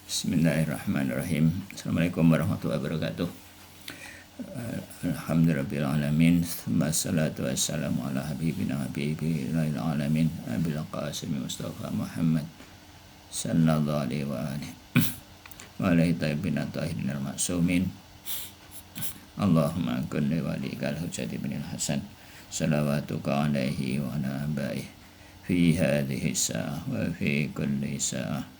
Bismillahirrahmanirrahim. Assalamualaikum warahmatullahi wabarakatuh. Alhamdulillahirrahmanirrahim. Wassalatu wassalamu ala habibina habibil alamin Abil Qasim Mustafa Muhammad sallallahu alaihi wa alihi wa alaihi tayyibin tahirin al-ma'sumin. Allahumma kunni walikal hujjati bin al-Hasan salawatuka alaihi wa ala abaihi fi hadhihi sa'ah wa fi kulli sa'ah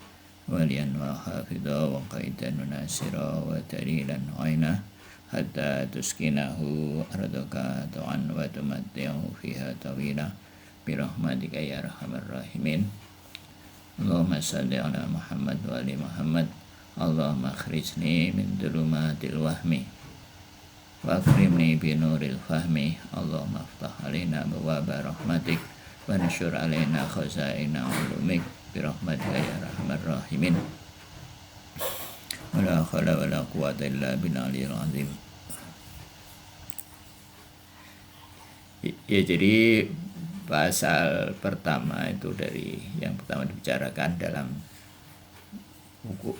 waliyan wa hafidha wa qaidan wa nasira wa dalilan aina hatta tuskinahu ardaka ta'an wa tumatti'ahu fiha tawila birahmatika ya arhamar rahimin. Allahumma salli ala Muhammad wa ali Muhammad. Allahumma akhrijni min dhulumatil wahmi wa akrimni binuril fahmi. Allahumma aftah alaina abwaaba rahmatik wa anshur alaina khazaina ulumik birahmatika ya arhamar rahimin. Wala haula wala quwwata illa billahil azim. Ya, jadi pasal pertama itu dari yang pertama dibicarakan dalam buku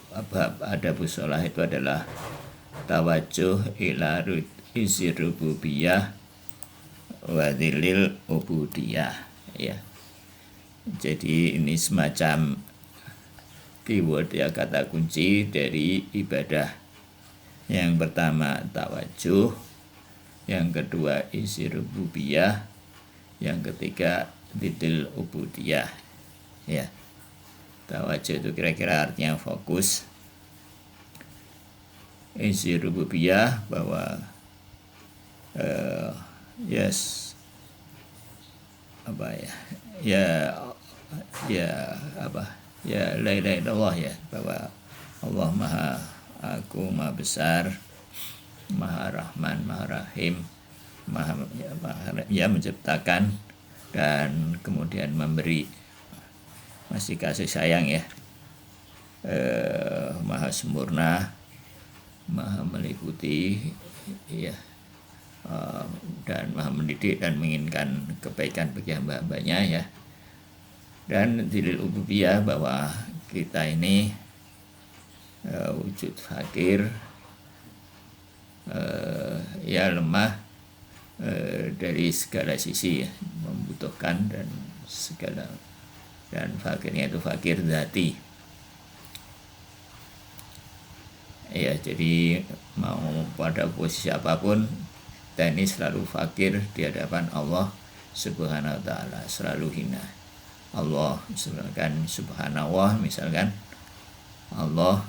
Adabus Shalah itu adalah tawajjuh ila isi rububiyah wa dzilil ubudiyah, ya. Jadi ini semacam keyword, ya, kata kunci dari ibadah. Yang pertama tawajuh, yang kedua isi rububiyah, yang ketiga dzilil ubudiyah, ya. Tawajuh itu kira-kira artinya fokus. Isi rububiyah bahwa la ilaha illallah, ya, bahwa Allah maha besar, maha rahman, maha rahim, maha menciptakan dan kemudian memberi, masih kasih sayang, ya, maha sempurna, maha meliputi, ya, dan maha mendidik dan menginginkan kebaikan bagi hamba-hambanya, ya. Dan dzilil ubudiyah bahwa kita ini wujud fakir, ya, lemah dari segala sisi, ya, membutuhkan dan segala, dan fakirnya itu fakir dzati, ya. Jadi mau pada posisi apapun kita ini selalu fakir di hadapan Allah Subhanahu wa ta'ala, selalu hina. Allah misalkan subhanallah, misalkan Allah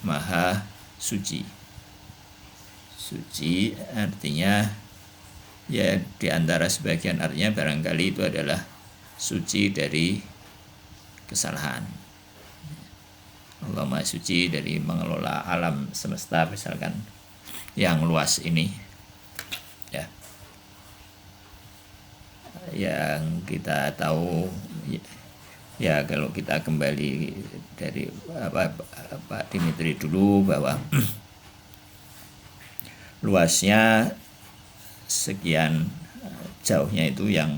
maha suci. Suci artinya, ya, diantara sebagian artinya barangkali itu adalah suci dari kesalahan. Allah maha suci dari mengelola alam semesta misalkan yang luas ini, ya. Yang kita tahu, ya, kalau kita kembali dari Pak Dimitri dulu, bahwa luasnya sekian jauhnya itu yang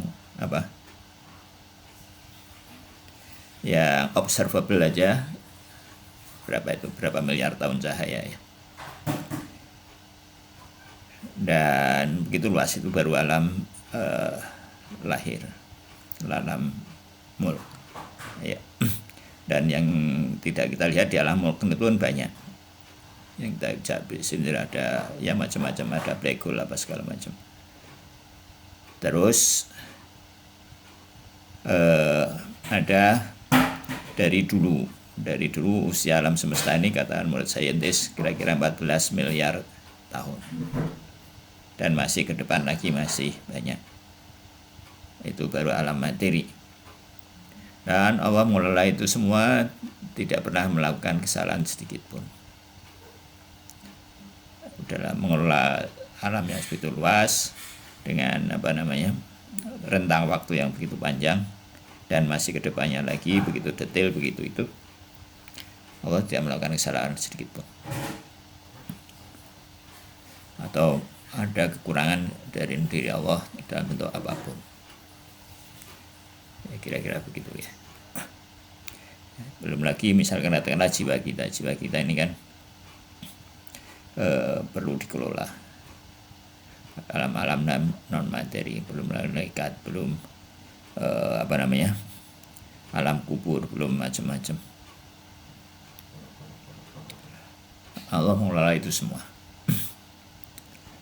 yang observable aja, berapa miliar tahun cahaya, ya. Dan begitu luas itu baru alam lahir, alam mulk, ya. Dan yang tidak kita lihat di alam mulk itu pun banyak. Yang kita sendiri ada, ya, macam-macam, ada black hole apa segala macam. Terus ada dari dulu usia alam semesta ini, katakan menurut saintis kira-kira 14 miliar tahun. Dan masih ke depan lagi masih banyak. Itu baru alam materi. Dan Allah mengelola itu semua, tidak pernah melakukan kesalahan sedikit pun dalam mengelola alam yang begitu luas dengan rentang waktu yang begitu panjang, dan masih ke depannya lagi begitu detail, begitu itu. Allah tidak melakukan kesalahan sedikit pun, atau ada kekurangan dari diri Allah dalam bentuk apapun. Ya, kira-kira begitu, ya. Belum lagi misalkan katakanlah jiwa kita ini kan perlu dikelola. Alam-alam non materi, belum malaikat, belum alam kubur, belum macam-macam. Allah mengelola itu semua.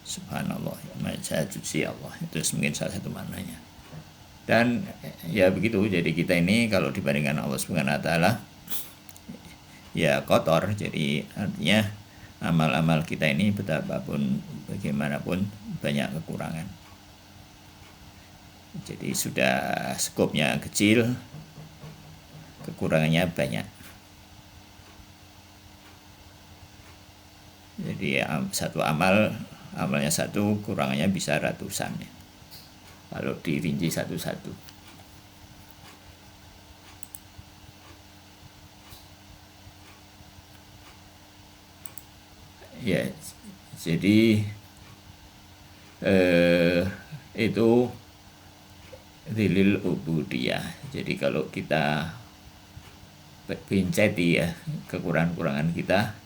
Subhanallah, Maha Suci Allah, itu mungkin salah satu maknanya. Dan ya begitu, jadi kita ini kalau dibandingkan Allah Subhanahu wa taala ya kotor, jadi artinya amal-amal kita ini betapapun bagaimanapun banyak kekurangan. Jadi sudah skopnya kecil, kekurangannya banyak. Jadi satu amalnya satu, kurangannya bisa ratusan ya, kalau dirinci satu-satu. Ya, jadi itu dzilil ubudiyah. Jadi kalau kita pinceti ya kekurangan-kekurangan kita,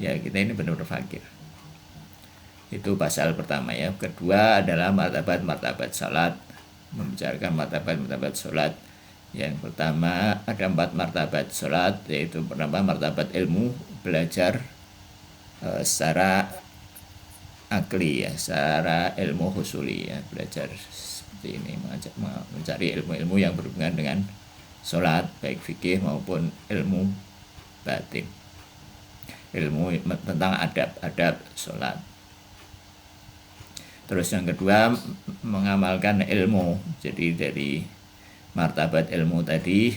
ya kita ini benar-benar fakir. Itu pasal pertama ya. Kedua adalah martabat salat, membicarakan martabat salat. Yang pertama ada 4 martabat salat, yaitu pertama martabat ilmu, belajar secara akli ya, secara ilmu husuli ya, belajar seperti ini, mencari ilmu-ilmu yang berhubungan dengan salat, baik fikih maupun ilmu batin, ilmu tentang adab salat. Terus yang kedua mengamalkan ilmu, jadi dari martabat ilmu tadi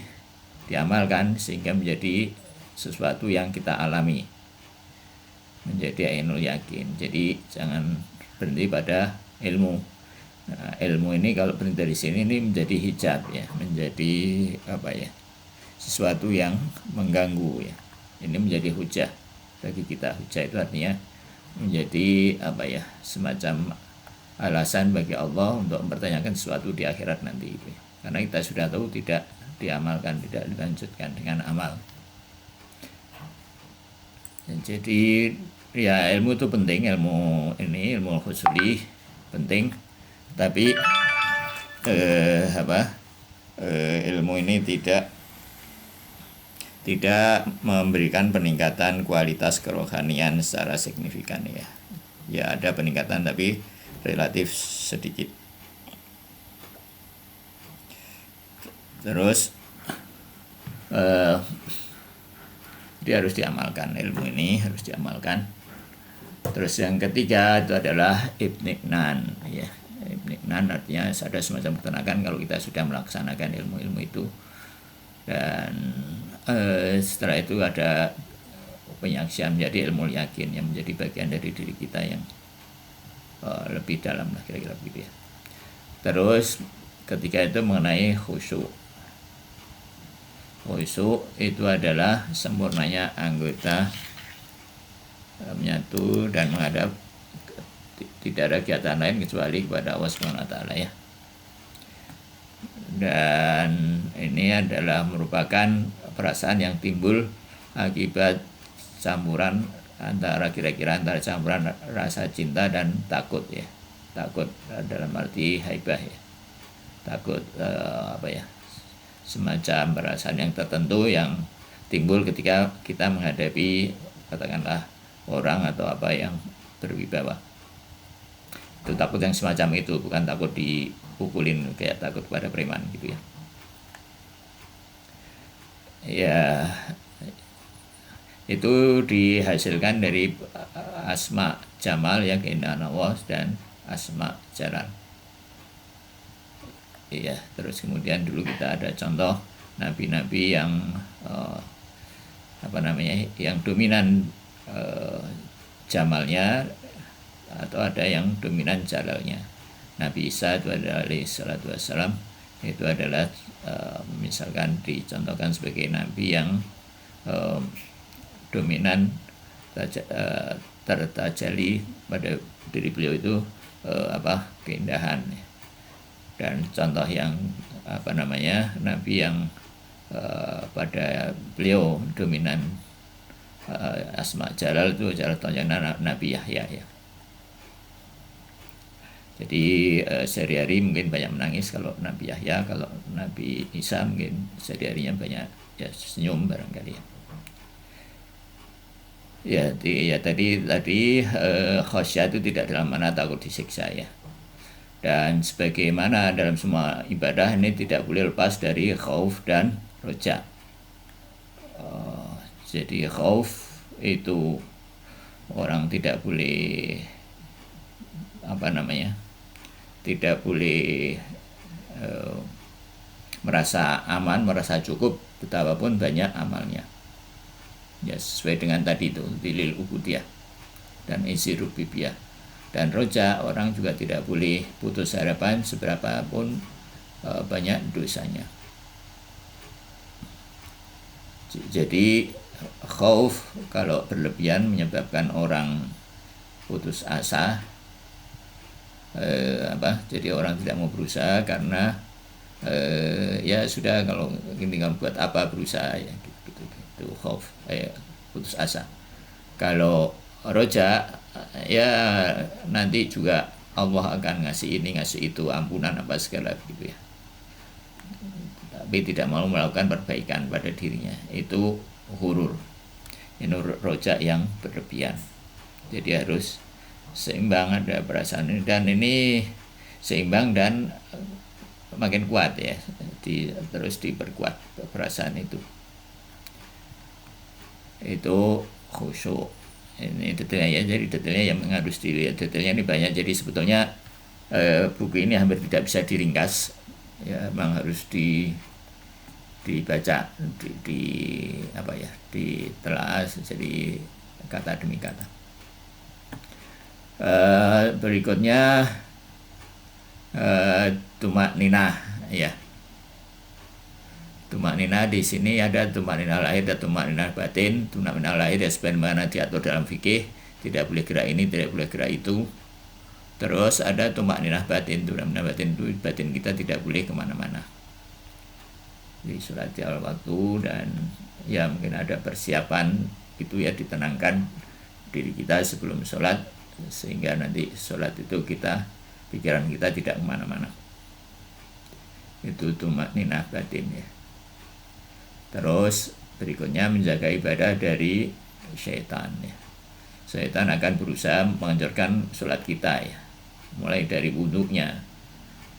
diamalkan sehingga menjadi sesuatu yang kita alami, menjadi ainul yakin. Jadi jangan berhenti pada ilmu. Nah, ilmu ini kalau berhenti dari sini ini menjadi hijab ya, menjadi sesuatu yang mengganggu ya. Ini menjadi hujah bagi kita. Hujah itu artinya menjadi semacam alasan bagi Allah untuk mempertanyakan sesuatu di akhirat nanti itu. Karena kita sudah tahu tidak diamalkan, tidak dilanjutkan dengan amal. Jadi ya ilmu itu penting, ilmu husuli penting, tapi ilmu ini tidak memberikan peningkatan kualitas kerohanian secara signifikan ya. Ya ada peningkatan tapi relatif sedikit. Terus dia harus diamalkan, ilmu ini harus diamalkan. Terus yang ketiga itu adalah ibniknan ya. Ibniknan artinya ada semacam ketenangan kalau kita sudah melaksanakan ilmu-ilmu itu. Dan setelah itu ada penyaksian menjadi ilmu yakin yang menjadi bagian dari diri kita yang lebih dalam lah kira-kira begitu ya. Terus ketika itu mengenai khusyuk. Khusyuk itu adalah sempurnanya anggota menyatu dan menghadap, tidak ada kegiatan lain kecuali kepada Allah Subhanahu wa taala ya. Dan ini adalah merupakan perasaan yang timbul akibat campuran antara campuran rasa cinta dan takut ya. Takut dalam arti haibah ya. Takut semacam perasaan yang tertentu yang timbul ketika kita menghadapi katakanlah orang atau apa yang berwibawa. Itu takut yang semacam itu, bukan takut dipukulin kayak takut pada preman gitu ya. Ya itu dihasilkan dari asma jamal yang keindahan Allah dan asma jalan. Iya, terus kemudian dulu kita ada contoh nabi-nabi yang yang dominan jamalnya atau ada yang dominan jalalnya. Nabi Isa itu adalah alaihissalatu wassalam, itu adalah misalkan dicontohkan sebagai nabi yang dominan tertajali pada diri beliau itu keindahan. Dan contoh yang nabi yang pada beliau dominan Asma Jalal itu contohnya Nabi Yahya ya. Jadi sehari-hari mungkin banyak menangis kalau Nabi Yahya, kalau Nabi Isa mungkin sehari-harinya banyak ya senyum barangkali ya. Ya tadi khasyah itu tidak dalam mana takut disiksa ya. Dan sebagaimana dalam semua ibadah ini tidak boleh lepas dari khauf dan roja. Jadi khauf itu orang tidak boleh tidak boleh merasa aman, merasa cukup betapapun banyak amalnya. Ya sesuai dengan tadi itu dilil ubudiyah dan isi rububiyah. Dan roja orang juga tidak boleh putus harapan seberapa pun banyak dosanya. Jadi khauf kalau berlebihan menyebabkan orang putus asa, jadi orang tidak mau berusaha karena ya sudah, kalau tinggal buat apa berusaha ya gitu. Itu khauf, putus asa. Kalau roja ya nanti juga Allah akan ngasih ini ngasih itu, ampunan apa segala gitu ya, tapi tidak mau melakukan perbaikan pada dirinya, itu hurur, ini roja yang berlebihan. Jadi harus seimbang, ada perasaan ini, dan ini seimbang dan makin kuat ya, terus diperkuat perasaan itu khusyuk. Ini detailnya ya, jadi detailnya yang harus dilihat, detailnya ini banyak, jadi sebetulnya buku ini hampir tidak bisa diringkas ya, memang harus dibaca, ditelaah jadi kata demi kata. Berikutnya tumak ninah ya. Tumak ninah di sini ada tumak ninah lahir dan tumak ninah batin. Tumak ninah lahir ya sebagaimana diatur dalam fikih, tidak boleh gerak ini, tidak boleh gerak itu. Terus ada tumak ninah batin. Tumak ninah batin itu batin kita tidak boleh kemana-mana. Di sholat di awal waktu, dan ya mungkin ada persiapan itu ya, ditenangkan diri kita sebelum sholat sehingga nanti sholat itu pikiran kita tidak kemana-mana. Itu tumak ninah batin ya. Terus berikutnya menjaga ibadah dari syaitan ya. Syaitan akan berusaha menghancurkan sholat kita ya, mulai dari wudhunya,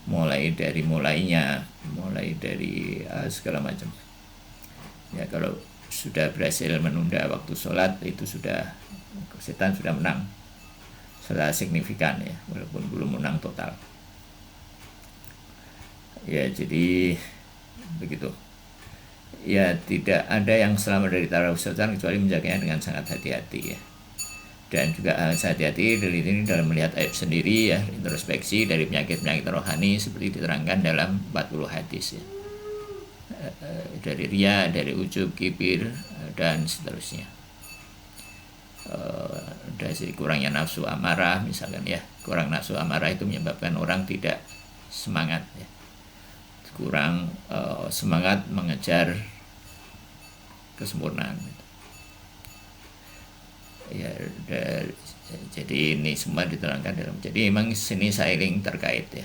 mulai dari segala macam ya. Kalau sudah berhasil menunda waktu sholat, itu setan sudah menang secara signifikan ya, walaupun belum menang total ya. Jadi begitu ya, tidak ada yang selamat dari tarawih setan kecuali menjaganya dengan sangat hati-hati ya. Dan juga hati-hati dari ini dalam melihat aib sendiri ya, introspeksi dari penyakit-penyakit rohani seperti diterangkan dalam 40 hadis ya, dari riya, dari ujub, kibir, dan seterusnya. Dari kurangnya nafsu amarah misalkan ya, kurang nafsu amarah itu menyebabkan orang tidak semangat ya, kurang semangat mengejar kesempurnaan ya. Jadi ini semua diterangkan dalam, jadi memang sini sailing terkait ya,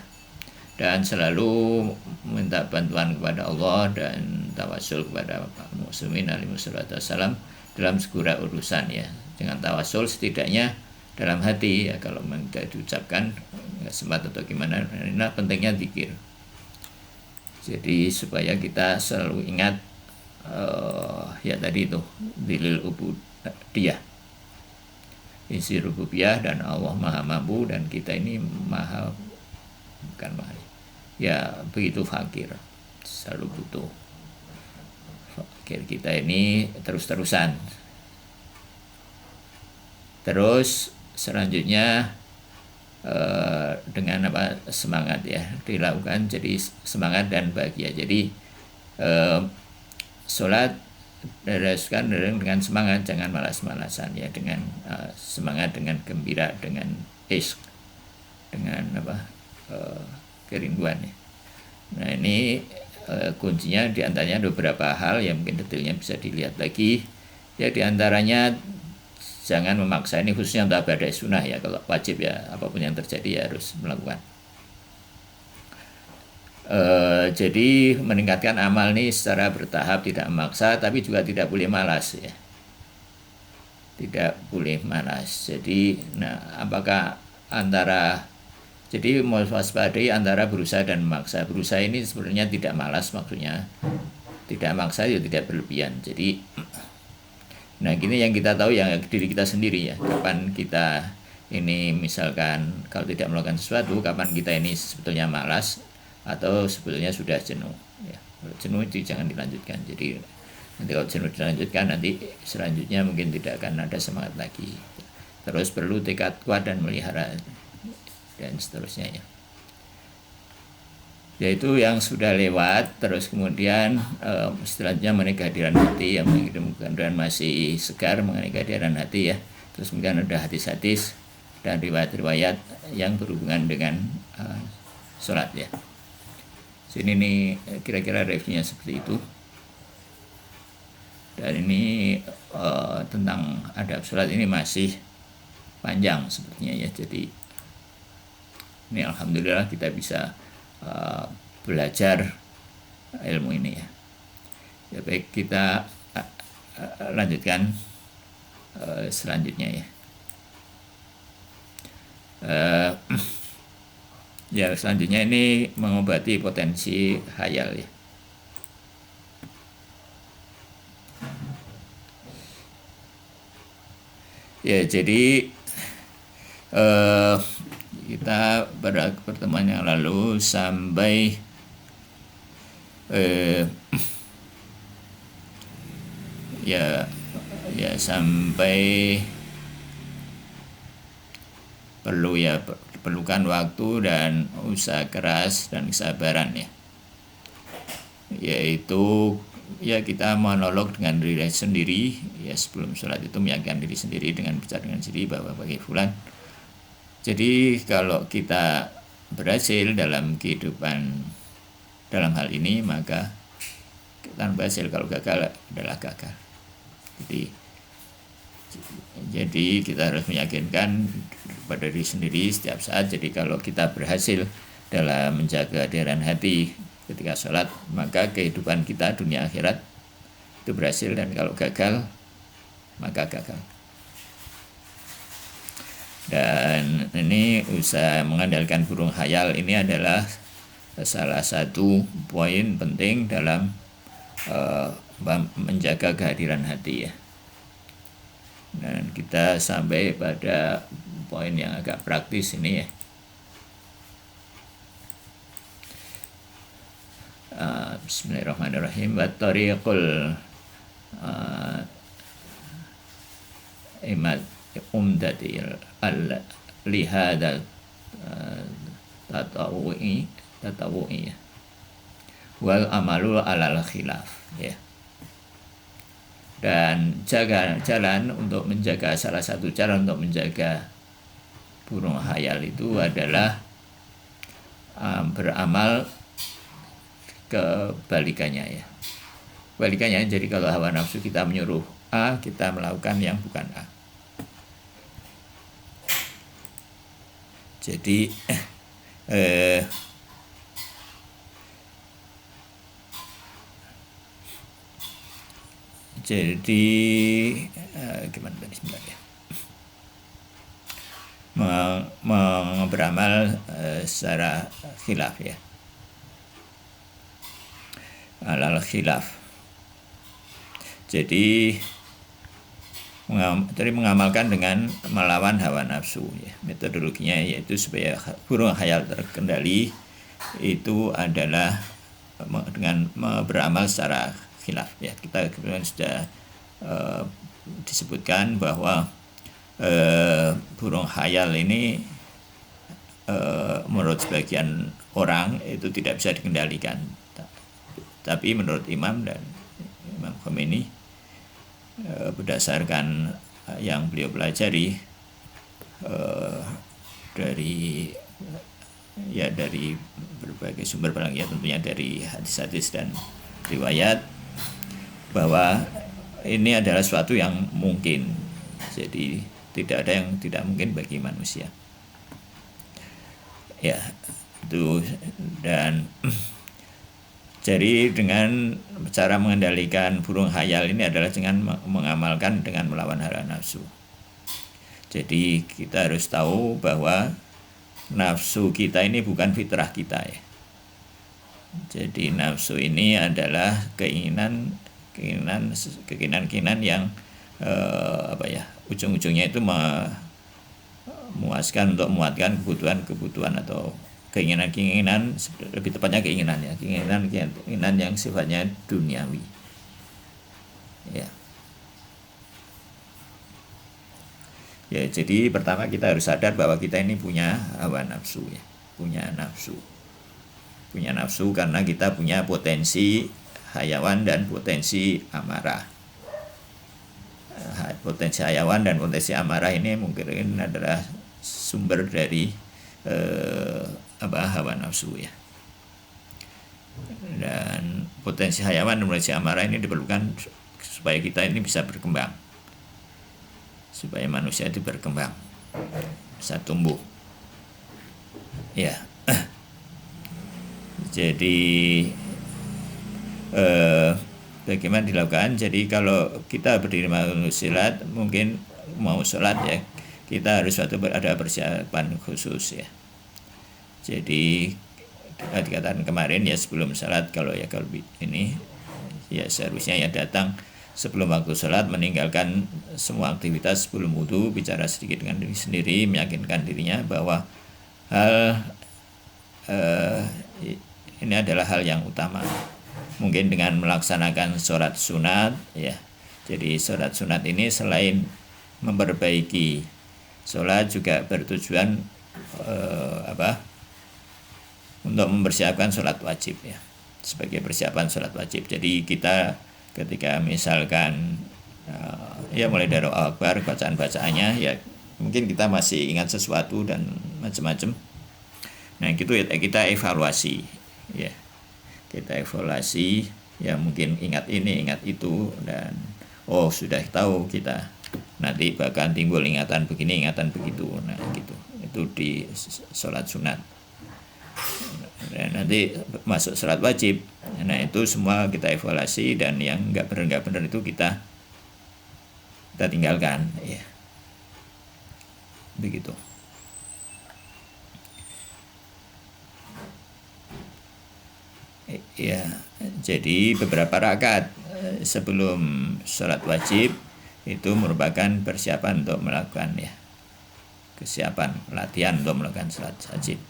dan selalu minta bantuan kepada Allah dan tawasul kepada Pak Muslimin alaihi wassalam dalam segala urusan ya. Dengan tawasul setidaknya dalam hati ya, kalau memang tidak diucapkan nggak sempat atau gimana, nah pentingnya zikir. Jadi supaya kita selalu ingat ya tadi itu dilil ubudiyah, isi rububiyah, dan Allah maha mampu dan kita ini bukan maha ya, begitu fakir, selalu butuh. Fakir kita ini terus-terusan. Terus selanjutnya dengan semangat ya dilakukan, jadi semangat dan bahagia. Jadi sholat diharuskan dengan semangat, jangan malas-malasan ya, dengan semangat, dengan gembira, dengan ishq, dengan kerinduan ya. Nah ini kuncinya diantaranya ada beberapa hal yang mungkin detailnya bisa dilihat lagi. Ya diantaranya jangan memaksa, ini khususnya untuk ibadah sunnah ya. Kalau wajib ya apapun yang terjadi ya harus melakukan. Jadi meningkatkan amal ini secara bertahap, tidak memaksa, tapi juga tidak boleh malas ya. Tidak boleh malas. Jadi, apakah jadi mewaspadai antara berusaha dan memaksa. Berusaha ini sebenarnya tidak malas maksudnya, tidak maksa ya tidak berlebihan. Jadi, gini yang kita tahu yang diri kita sendiri ya. Kapan kita ini misalkan kalau tidak melakukan sesuatu, kapan kita ini sebetulnya malas atau sebetulnya sudah jenuh ya. Kalau jenuh itu jangan dilanjutkan. Jadi nanti kalau jenuh dilanjutkan, nanti selanjutnya mungkin tidak akan ada semangat lagi. Terus perlu tekad kuat dan melihara dan seterusnya ya. Yaitu yang sudah lewat. Terus kemudian selanjutnya mengenai kehadiran hati, yang kemudian masih segar mengenai kehadiran hati ya. Terus kemudian ada hadis-hadis dan riwayat-riwayat yang berhubungan dengan sholat ya. Sini nih kira-kira reviewnya seperti itu. Dan ini tentang adab sholat ini masih panjang sepertinya ya. Jadi ini alhamdulillah kita bisa belajar ilmu ini ya. Ya baik, kita lanjutkan selanjutnya ya. Ya selanjutnya ini mengobati potensi khayal ya. Ya jadi kita pada pertemuan yang lalu sampai sampai perlukan waktu dan usaha keras dan kesabaran ya. Yaitu ya kita monolog dengan diri sendiri ya, sebelum sholat itu meyakinkan diri sendiri dengan bicara dengan sendiri bahwa bagi fulan. Jadi kalau kita berhasil dalam kehidupan dalam hal ini, maka kita berhasil. Kalau gagal adalah gagal. Jadi kita harus meyakinkan pada diri sendiri setiap saat. Jadi kalau kita berhasil dalam menjaga kehadiran hati ketika sholat, maka kehidupan kita dunia akhirat itu berhasil. Dan kalau gagal, maka gagal. Dan ini usaha mengandalkan burung khayal ini adalah salah satu poin penting dalam menjaga kehadiran hati ya. Dan kita sampai pada poin yang agak praktis ini ya. Bismillahirrahmanirrahim. Wa tariqul imad umdati lihadal tatawu'i ya. Wal amalu alal khilaf ya. Dan jalan untuk menjaga, salah satu cara untuk menjaga burung khayal itu adalah beramal kebalikannya ya. Kebalikannya, jadi kalau hawa nafsu kita menyuruh A, kita melakukan yang bukan A. Jadi gimana tadi sebenarnya? Beramal secara khilaf ya. Alal khilaf. Jadi mengamalkan dengan melawan hawa nafsu ya. Metodologinya yaitu supaya burung khayal terkendali itu adalah dengan beramal secara khilaf ya. Kita kemudian sudah disebutkan bahwa burung khayal ini menurut sebagian orang itu tidak bisa dikendalikan, tapi menurut Imam dan Imam Khomeini berdasarkan yang beliau pelajari dari ya dari berbagai sumber, paling ya tentunya dari hadis-hadis dan riwayat, bahwa ini adalah suatu yang mungkin. Jadi tidak ada yang tidak mungkin bagi manusia. Ya, itu. Dan jadi dengan cara mengendalikan burung khayal ini adalah dengan mengamalkan dengan melawan hawa nafsu. Jadi kita harus tahu bahwa nafsu kita ini bukan fitrah kita ya. Jadi nafsu ini adalah keinginan yang ujung-ujungnya itu memuaskan untuk memuatkan kebutuhan atau keinginan, lebih tepatnya keinginan yang sifatnya duniawi. Ya. Ya, jadi pertama kita harus sadar bahwa kita ini punya hawa nafsu ya, punya nafsu karena kita punya potensi hayawan dan potensi amarah. Potensi hayawan dan potensi amarah ini mungkin adalah sumber dari hawa nafsu ya. Dan potensi hayawan dan potensi amarah ini diperlukan supaya kita ini bisa berkembang, supaya manusia itu berkembang, bisa tumbuh ya. Jadi bagaimana dilakukan? Jadi kalau kita berdiri mau silat, mungkin mau sholat ya, kita harus ada persiapan khusus ya. Jadi dikatakan kemarin ya, sebelum sholat kalau ini ya seharusnya ya datang sebelum waktu sholat, meninggalkan semua aktivitas sebelum wudu, bicara sedikit dengan diri sendiri, meyakinkan dirinya bahwa ini adalah hal yang utama. Mungkin dengan melaksanakan sholat sunat ya. Jadi sholat sunat ini selain memperbaiki sholat juga bertujuan untuk mempersiapkan sholat wajib ya, sebagai persiapan sholat wajib. Jadi kita ketika misalkan ya mulai dari Akbar, bacaannya ya mungkin kita masih ingat sesuatu dan macam-macam. Nah gitu ya, kita evaluasi ya, ya, mungkin ingat ini ingat itu, dan sudah tahu kita, nanti bahkan timbul ingatan begini ingatan begitu. Nah gitu, itu di sholat sunat. Dan nanti masuk sholat wajib, nah itu semua kita evaluasi, dan yang nggak benar itu kita tinggalkan ya, begitu. Ya, jadi beberapa rakaat sebelum sholat wajib itu merupakan persiapan untuk melakukan ya, kesiapan latihan untuk melakukan sholat wajib.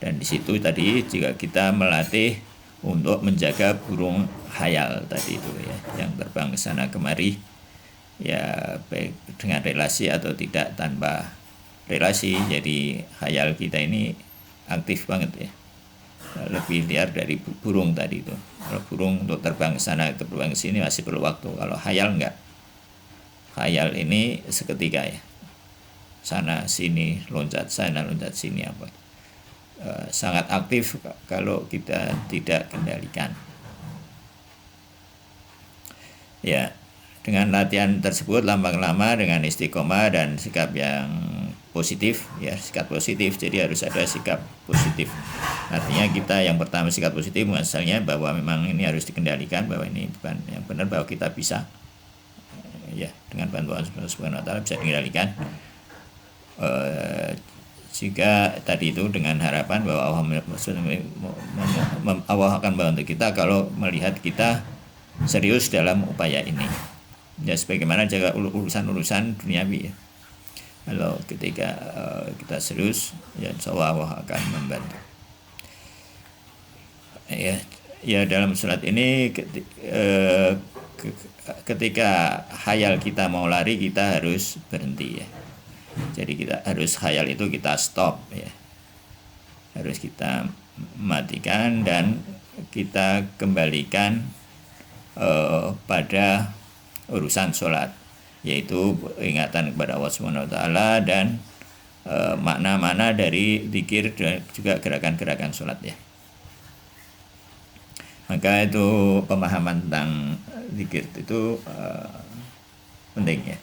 Dan di situ tadi jika kita melatih untuk menjaga burung khayal tadi itu ya, yang terbang ke sana kemari ya, baik dengan relasi atau tidak tanpa relasi. Jadi khayal kita ini aktif banget ya, lebih liar dari burung tadi itu. Kalau burung untuk terbang ke sana terbang ke sini masih perlu waktu. Kalau khayal enggak. Khayal ini seketika ya, sana sini loncat sana loncat sini apa. Sangat aktif kalau kita tidak kendalikan. Ya, dengan latihan tersebut lama-lama dengan istiqomah dan sikap yang positif ya, sikap positif. Jadi harus ada sikap positif. Artinya kita yang pertama sikap positif misalnya bahwa memang ini harus dikendalikan, bahwa ini bukan yang benar, bahwa kita bisa ya dengan bantuan Subhanahu wa taala bisa dikendalikan. Jika tadi itu dengan harapan bahwa Allah akan membantu kita kalau melihat kita serius dalam upaya ini. Ya sebagaimana jaga urusan duniawi ya. Kalau ketika kita serius, ya insya Allah akan membantu. Ya dalam surat ini ketika khayal kita mau lari, kita harus berhenti ya. Jadi kita harus khayal itu kita stop ya, harus kita matikan dan kita kembalikan pada urusan sholat, yaitu ingatan kepada Allah Subhanahu wa taala dan makna-makna dari zikir dan juga gerakan-gerakan sholat ya. Maka itu pemahaman tentang zikir itu penting ya,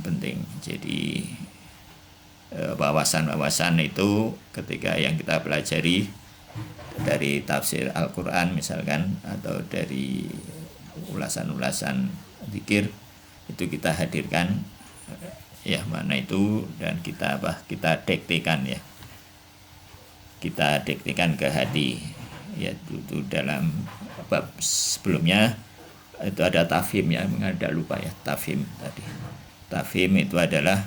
penting. Jadi wawasan-wawasan itu ketika yang kita pelajari dari tafsir Al-Quran misalkan, atau dari ulasan-ulasan zikir, itu kita hadirkan ya mana itu, dan kita dektikan ya, kita dektikan ke hati ya. Itu dalam bab sebelumnya itu ada tafhim ya, mengadak lupa ya, tafhim tadi. Tafhim itu adalah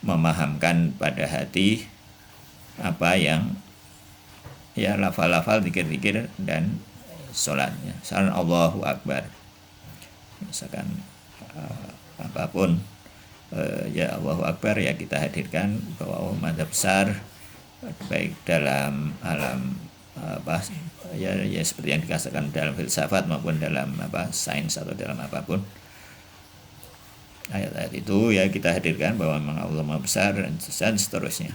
memahamkan pada hati apa yang ya lafal-lafal zikir-zikir dan sholatnya. Misalkan Allahu Akbar, misalkan apapun ya Allahu Akbar ya, kita hadirkan bahwa madzhab besar baik dalam alam ya seperti yang dikatakan dalam filsafat maupun dalam sains atau dalam apapun, ayat-ayat itu ya kita hadirkan bahwa memang Allah Maha Besar dan seterusnya.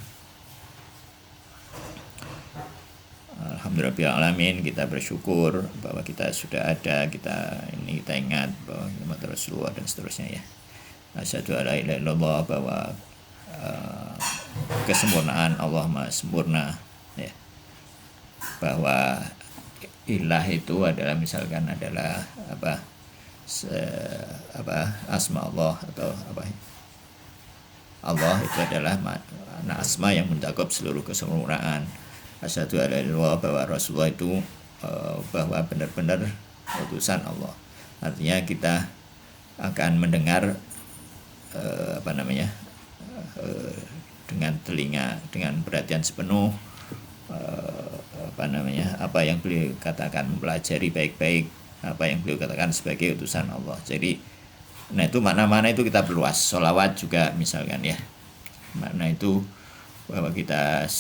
Alhamdulillahirrahmanirrahim, kita bersyukur bahwa kita sudah ada, kita ingat bahwa Muhammad Rasulullah dan seterusnya ya. Asyhadu alla ilaha illallah, bahwa kesempurnaan Allah Maha sempurna ya. Bahwa ilah itu adalah misalkan adalah asma Allah, atau Allah itu adalah asma yang mencakup seluruh kesempurnaan. Asyhadu alla ilaha illallah, bahwa Rasulullah itu bahwa benar-benar utusan Allah. Artinya kita akan mendengar dengan telinga, dengan perhatian sepenuh apa yang beliau katakan, mempelajari baik-baik apa yang beliau katakan sebagai utusan Allah. Jadi nah itu makna-makna itu kita perluas. Sholawat juga misalkan ya, makna itu bahwa kita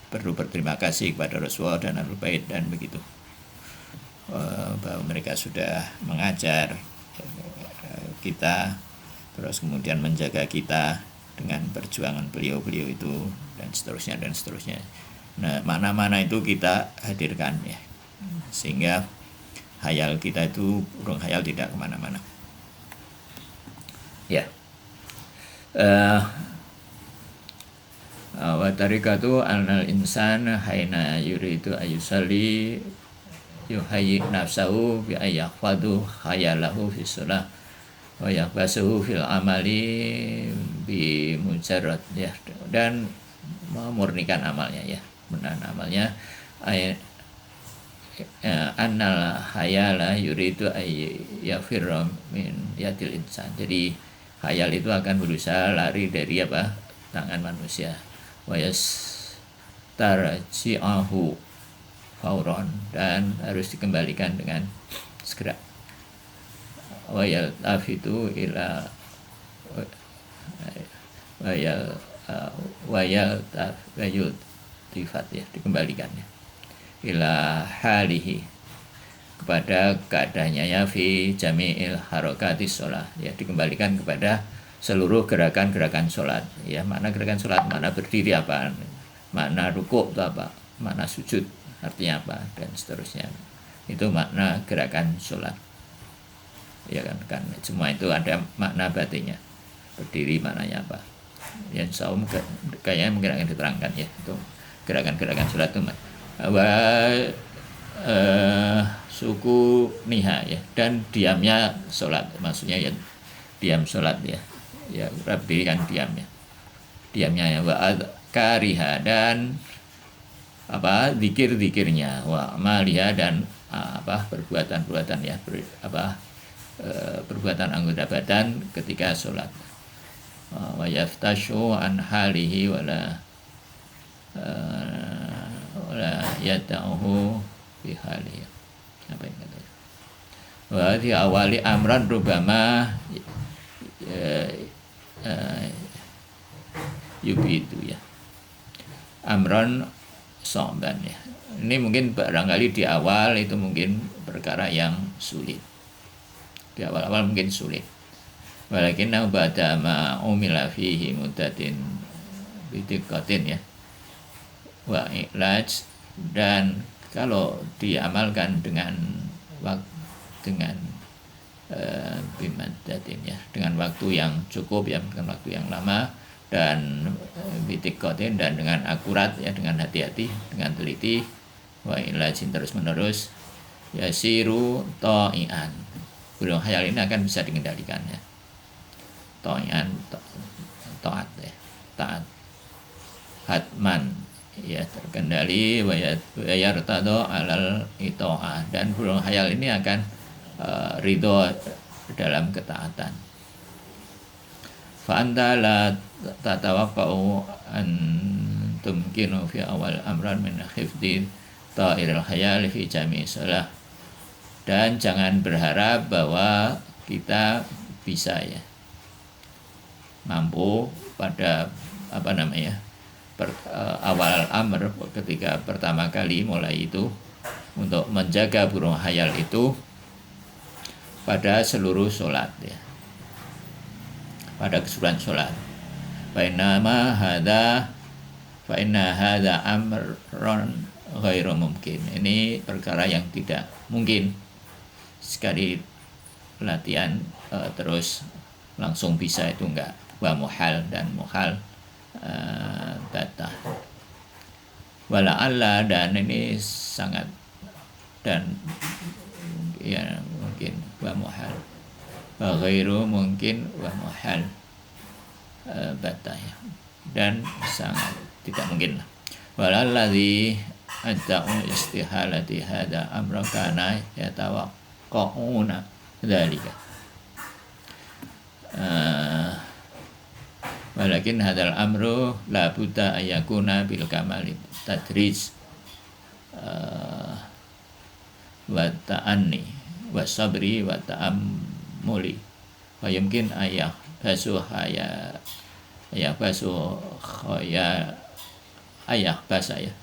perlu berterima kasih kepada Rasulullah dan Ahlul Bait dan begitu, bahwa mereka sudah mengajar kita, terus kemudian menjaga kita dengan perjuangan beliau-beliau itu, dan seterusnya dan seterusnya. Nah, mana-mana itu kita hadirkan ya, sehingga hayal kita itu burung hayal tidak kemana-mana ya. Wa tariqatu anal insan haina yuridu ayusalli yuhayyi nafsahu bi ayyahfadu khayalahu fi shalah wa yaqbasuhu fil amali bi mujarrad ya, dan memurnikan amalnya ya, menahan amalnya. Annal hayala yuridu ayyafirra min yadil insan. Jadi hayal itu akan berusaha lari dari tangan manusia. Wa yastarji'ahu fauron, dan harus dikembalikan dengan segera. Wa yaltafitu ila wa yaltifat ya, dikembalikan ya, ila halihi, kepada keadaannya ya, fi jami'il harakatis sholat ya, dikembalikan kepada seluruh gerakan-gerakan sholat ya. Makna gerakan sholat, makna berdiri apa, makna rukuk itu apa, makna sujud artinya apa, dan seterusnya. Itu makna gerakan sholat ya kan semua itu ada makna batinnya. Berdiri maknanya apa, yang saum kayaknya mungkin akan diterangkan ya, itu gerakan-gerakan sholat itu suku niha ya, dan diamnya sholat, maksudnya ya diam sholat ya, berdiri kan diam ya, diamnya ya. Wa kariha, dan zikir-zikirnya, wa maliha, dan perbuatan-perbuatan ya, perbuatan anggota badan ketika sholat. Wa yaftashu an halihi wala yada'uhu fi halihi, apa yang kata wa di awali amran rubama yubitu ya, amran somban ya. Ini mungkin barangkali di awal itu mungkin perkara yang sulit, di awal-awal mungkin sulit, walakinna ba'da ma umila fihi muddatin bidiqatin ya wa ilaj, dan kalau diamalkan dengan bimadatin ya, dengan waktu yang cukup ya, dengan waktu yang lama, dan bitikotin, dan dengan akurat ya, dengan hati-hati, dengan teliti, wa ilajin terus menerus, yasiru ta'ian, burung khayal ini akan bisa dikendalikan ya. Ta'ian, taat ya, taat hatman ya, terkendali, wa yartado alal ito'ah, dan burung khayal ini akan ridho dalam ketaatan. Fa anta la tatawaqqa'u an tumkinu fi awal amran min khifdi ta'iril khayal fi jami' salah, dan jangan berharap bahwa kita bisa ya mampu pada awal amr, ketika pertama kali mulai itu, untuk menjaga burung khayal itu pada seluruh sholat ya, pada keseluruhan sholat. Fa inna hadza amrun ghairu mungkin. Ini perkara yang tidak mungkin. Sekali latihan terus langsung bisa itu enggak. Wa muhal, dan muhal batah. Wala'alla, dan ini sangat, dan ya mungkin wa muhal, wa ghairu mungkin wa muhal batah ya, dan sangat tidak mungkin lah. Walalladzi ad'u istihalati hada amra kana yatawaqqa'una dzalika walakin hadal amru la budda ayakuna bil kamali tadrij wa ta'anni wa sabri wa ta'ammuli wa yumkin ayah basuh ayah basuh ayah basa ya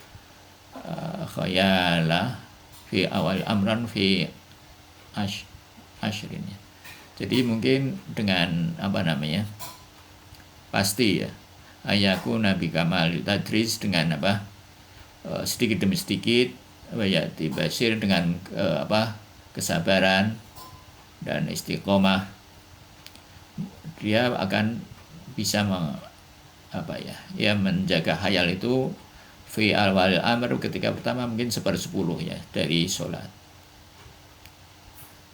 khayala fi awal amran fi ashrin ya. Jadi mungkin dengan pasti ya, ayaku nabi kamal tadris, dengan sedikit demi sedikit, wayati basir, dengan kesabaran dan istiqomah, dia akan bisa menjaga khayal itu fi awal amr, ketika pertama mungkin 1/10 ya dari sholat,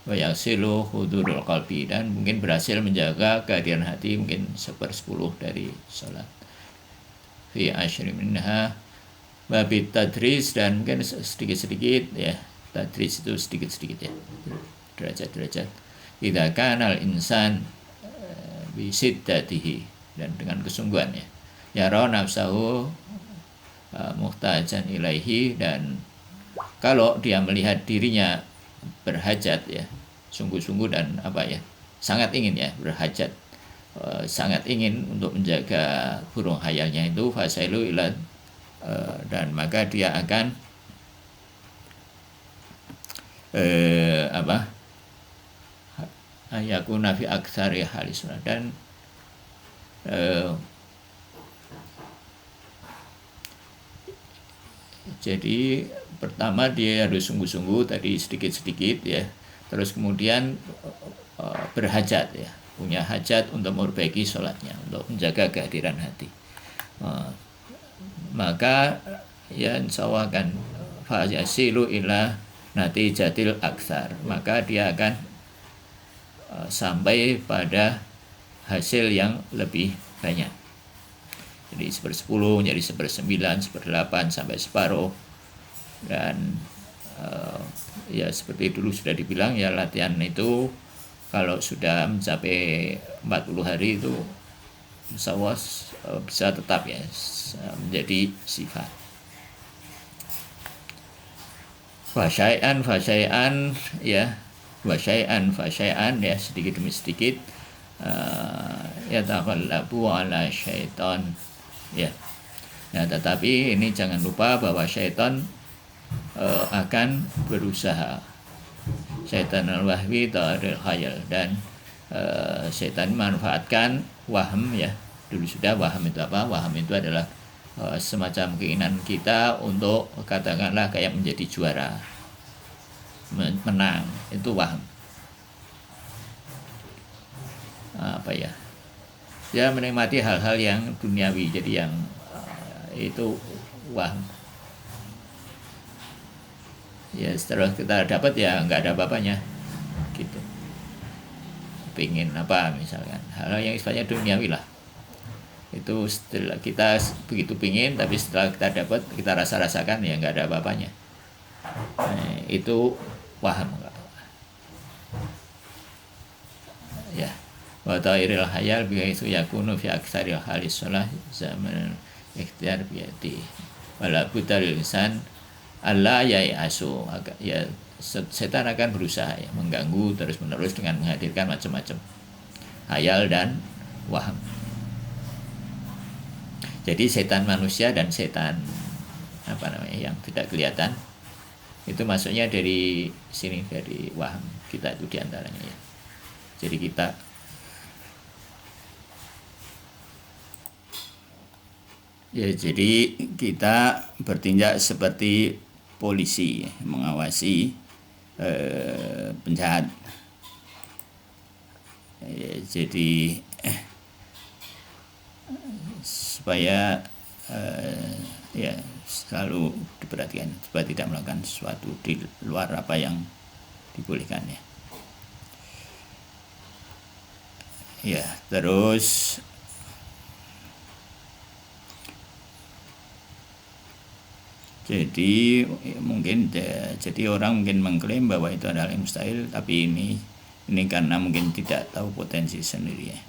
wa yasilu hudurul qalbi, dan mungkin berhasil menjaga kehadiran hati mungkin 1/10 dari sholat, fi asyri minha babit tadris, dan mungkin sedikit-sedikit ya, tadris itu sedikit-sedikit ya, derajat-derajat. Idza kana al insan bi siddatihi, dan dengan kesungguhan ya, yara nafsahu muhtajan ilaihi, dan kalau dia melihat dirinya berhajat ya, sungguh-sungguh, dan sangat ingin ya, berhajat, sangat ingin untuk menjaga burung khayalnya itu, fasailu ila, dan maka dia akan yakuna fi aktsari halisna, dan jadi pertama dia harus sungguh-sungguh tadi, sedikit-sedikit ya, terus kemudian berhajat ya, punya hajat untuk memperbaiki sholatnya, untuk menjaga kehadiran hati, maka ya insyaallah akan fayasilu ila natijatil aksar, maka dia akan sampai pada hasil yang lebih banyak. Jadi 1/10 menjadi 1/9, 1/8 sampai separuh. Dan ya seperti dulu sudah dibilang ya, latihan itu kalau sudah mencapai 40 hari itu insyaallah bisa tetap ya menjadi sifat. Fasyai'an ya, fasyai'an ya, sedikit demi sedikit ya taqallabu ala syaitan ya. Nah, tetapi ini jangan lupa bahwa syaitan akan berusaha, syaitan al-wahwi ta'aril khayal, dan setan memanfaatkan waham ya. Dulu sudah waham itu apa? Waham itu adalah semacam keinginan kita untuk katakanlah kayak menjadi juara, menang, itu waham. Apa ya? Ya menikmati hal-hal yang duniawi, jadi yang itu waham. Ya setelah kita dapat ya nggak ada apa-apanya gitu. Pingin apa misalkan hal yang sifatnya duniawi lah, itu setelah kita begitu pingin, tapi setelah kita dapat, kita rasakan ya nggak ada apa-apanya. Itu waham ya. Wa ta'iril hayal bihaitsu yakunu fi aktsaril halis shalah zaman ikhtiar biyati wala budal insan Allah yai'asu, ya setan akan berusaha ya, mengganggu terus-menerus dengan menghadirkan macam-macam hayal dan waham. Jadi setan manusia dan setan yang tidak kelihatan itu masuknya dari sini, dari waham kita itu diantaranya ya. Jadi kita bertindak seperti polisi mengawasi penjahat. Jadi supaya ya selalu diperhatikan supaya tidak melakukan sesuatu di luar apa yang dibolehkan ya. Ya, terus jadi orang mungkin mengklaim bahwa itu adalah yang mustahil, tapi ini karena mungkin tidak tahu potensi sendiri ya.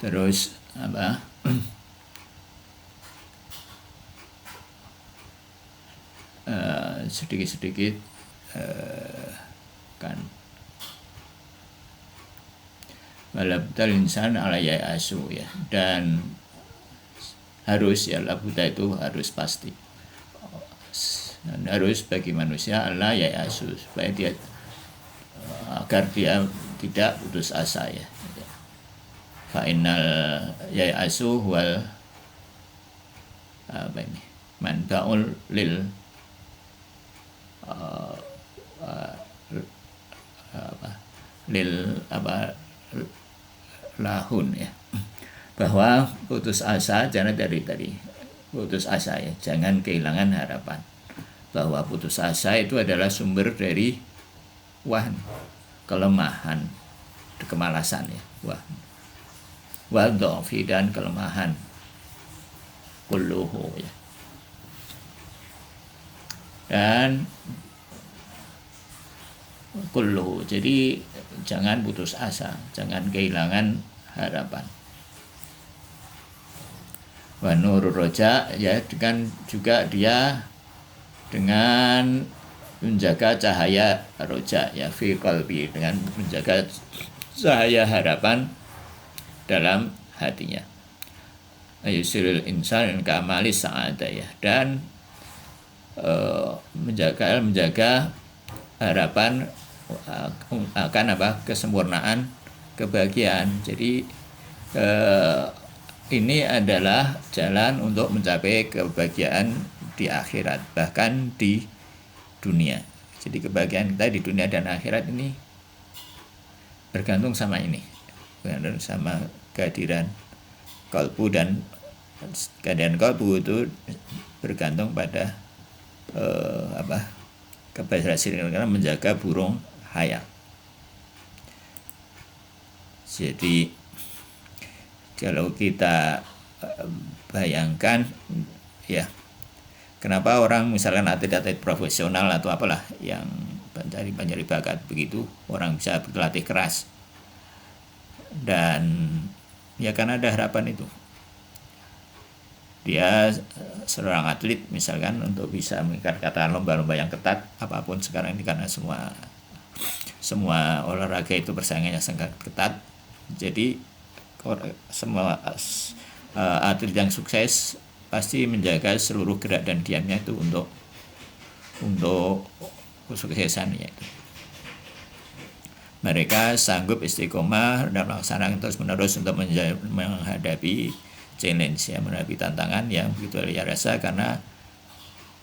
Terus apa? Sedikit-sedikit kan walabdal insan ala ya'asu ya, dan harus ya labuda itu harus pasti, dan harus bagi manusia ala ya'asu supaya dia agar dia tidak putus asa ya. Fa innal ya'asu wal manba'ul lil lahun ya, bahwa putus asa jangan dari putus asa ya, jangan kehilangan harapan, bahwa putus asa itu adalah sumber dari wahan, kelemahan, kemalasan ya, wadhafi dan kelemahan kulluhu ya. Dan kulluhu, jadi jangan putus asa, jangan kehilangan harapan. Wa nurur roja ya, dengan juga dia dengan menjaga cahaya roja ya fi qalbi, dengan menjaga cahaya harapan dalam hatinya. Ayusil insan kamali sa'ada ya, dan menjaga harapan akan kesempurnaan kebahagiaan. Jadi ini adalah jalan untuk mencapai kebahagiaan di akhirat, bahkan di dunia. Jadi kebahagiaan kita di dunia dan akhirat ini bergantung sama ini, bergantung sama kehadiran kalbu, dan keadaan kalbu itu bergantung pada keberhasilan karena menjaga burung hayal. Jadi kalau kita bayangkan ya, kenapa orang misalkan atlet-atlet profesional atau apalah yang mencari bakat begitu, orang bisa berlatih keras, dan ya karena ada harapan itu. Dia seorang atlet misalkan untuk bisa mengikatkan lomba-lomba yang ketat apapun sekarang ini, karena semua olahraga itu persaingannya sangat ketat. Jadi semua atlet yang sukses pasti menjaga seluruh gerak dan diamnya itu untuk kesuksesannya itu. Mereka sanggup istiqomah dan melaksanakan terus-menerus untuk menghadapi challenge, ya, menghadapi tantangan yang begitu luar biasa karena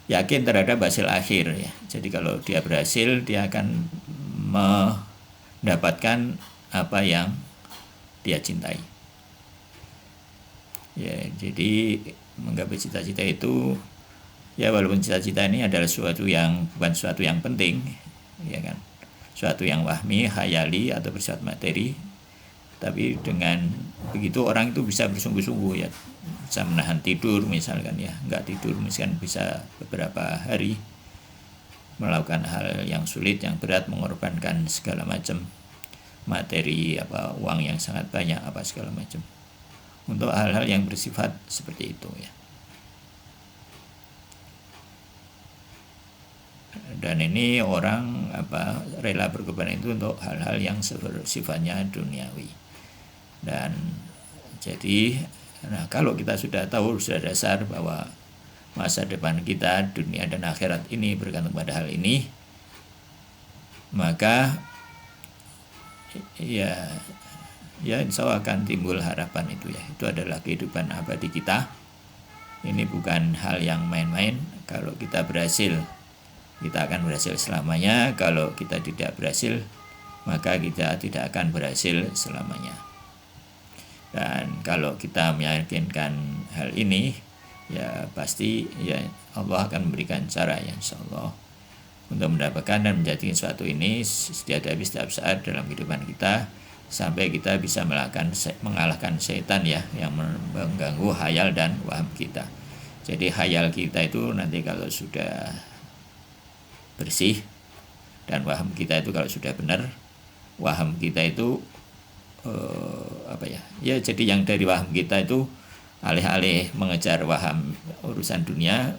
yakin terhadap hasil akhir, ya. Jadi kalau dia berhasil, dia akan mendapatkan apa yang dia cintai. Ya, jadi menggapai cita-cita itu, ya walaupun cita-cita ini adalah bukan sesuatu yang penting, ya kan, suatu yang wahmi, khayali atau bersifat materi, tapi dengan begitu orang itu bisa bersungguh-sungguh, ya, bisa menahan tidur misalkan, ya, nggak tidur misalkan bisa beberapa hari, melakukan hal yang sulit, yang berat, mengorbankan segala macam materi, uang yang sangat banyak, segala macam, untuk hal-hal yang bersifat seperti itu, ya. Dan ini orang rela berkorban itu untuk hal-hal yang sifatnya duniawi. Dan jadi, kalau kita sudah tahu, sudah dasar bahwa masa depan kita, dunia dan akhirat ini bergantung pada hal ini, maka ya insya Allah akan timbul harapan itu, ya. Itu adalah kehidupan abadi kita. Ini bukan hal yang main-main. Kalau kita berhasil, kita akan berhasil selamanya. Kalau kita tidak berhasil, maka kita tidak akan berhasil selamanya. Dan kalau kita meyakinkan hal ini, ya pasti ya Allah akan memberikan cara, ya, insya Allah, untuk mendapatkan dan menjadikan sesuatu ini setiap saat dalam kehidupan kita, sampai kita bisa mengalahkan setan, ya, yang mengganggu hayal dan waham kita. Jadi hayal kita itu nanti kalau sudah bersih, dan waham kita itu kalau sudah benar, waham kita itu jadi yang dari waham kita itu alih-alih mengejar waham urusan dunia,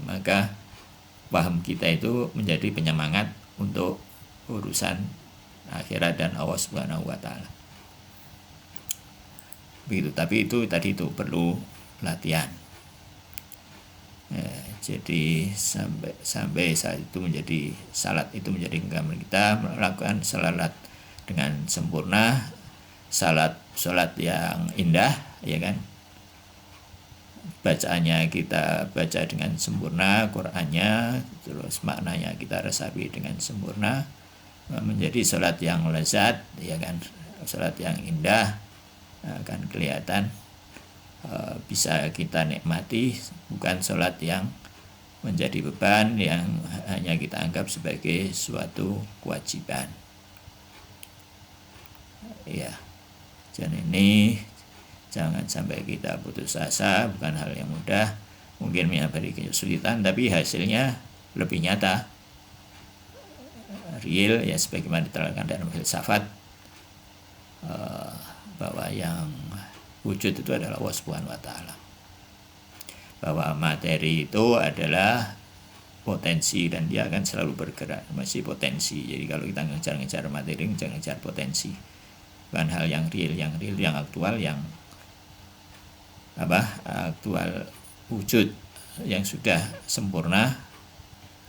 maka waham kita itu menjadi penyemangat untuk urusan akhirat dan Allah Subhanahu wa taala. Begitu, tapi itu tadi itu perlu latihan. Ya, jadi sampai saat itu menjadi salat itu menjadi genggaman kita melakukan salat dengan sempurna, salat yang indah, ya kan. Bacaannya kita baca dengan sempurna, Qur'annya, terus maknanya kita resapi dengan sempurna, menjadi salat yang lezat, ya kan, salat yang indah, akan kelihatan bisa kita nikmati, bukan salat yang menjadi beban yang hanya kita anggap sebagai suatu kewajiban. Ya, dan ini jangan sampai kita putus asa, bukan hal yang mudah, mungkin menghadapi kesulitan, tapi hasilnya lebih nyata, real, ya, sebagaimana diterangkan dalam filsafat, bahwa yang wujud itu adalah Allah Subhanahu wa taala. Bahwa materi itu adalah potensi dan dia akan selalu bergerak, masih potensi. Jadi kalau kita ngejar-ngejar materi, ngejar-ngejar potensi, bukan hal yang real, yang aktual, yang aktual wujud yang sudah sempurna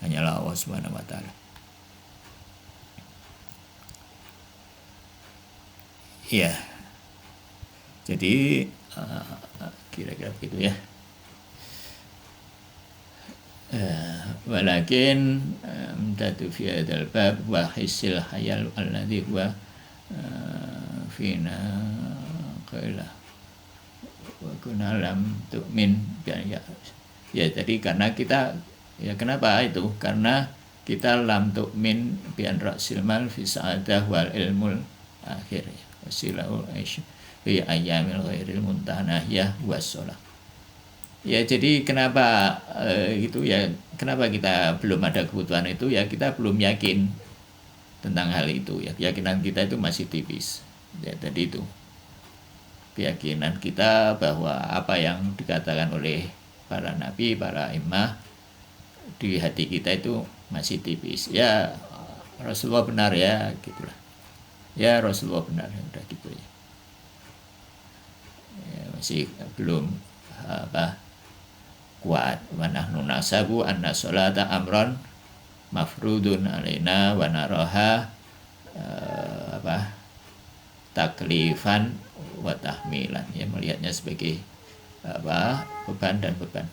hanyalah Allah Subhanahu wa taala. Iya. Jadi kira-kira begitu, ya. Walakin amdatu fi hadzal bab wa hisil hayal alladhi huwa fina qila wa kunna lam tu'min, ya jadi karena kita, ya kenapa itu, karena kita lam tu'min bi an ra'sil mal fi sa'adah wal ilmul akhir, wasilaul aisyah fi ayyamil ghairil muntahanah wassalah. Ya jadi kenapa kenapa kita belum ada kebutuhan itu, ya kita belum yakin tentang hal itu, ya keyakinan kita itu masih tipis, ya. Tadi itu keyakinan kita bahwa apa yang dikatakan oleh para nabi, para imam di hati kita itu masih tipis, ya Rasulullah benar, ya gitulah, ya Rasulullah benar, udah gitu, ya. Ya masih belum kuat. Wa nahnu nasabu anna sholata amron mafrudun alaina wa naraha taklifan wa tahmilan, ya, melihatnya sebagai beban dan beban.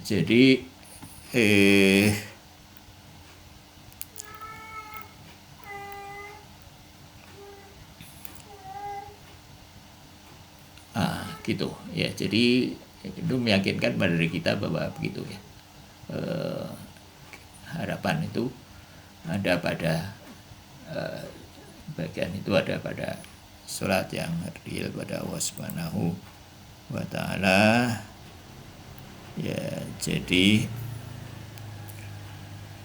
Jadi gitu ya. Jadi itu meyakinkan pada diri kita bahwa begitu ya. Harapan itu ada pada bagian itu ada pada sholat yang real pada Allah Subhanahu wa ta'ala. Ya, jadi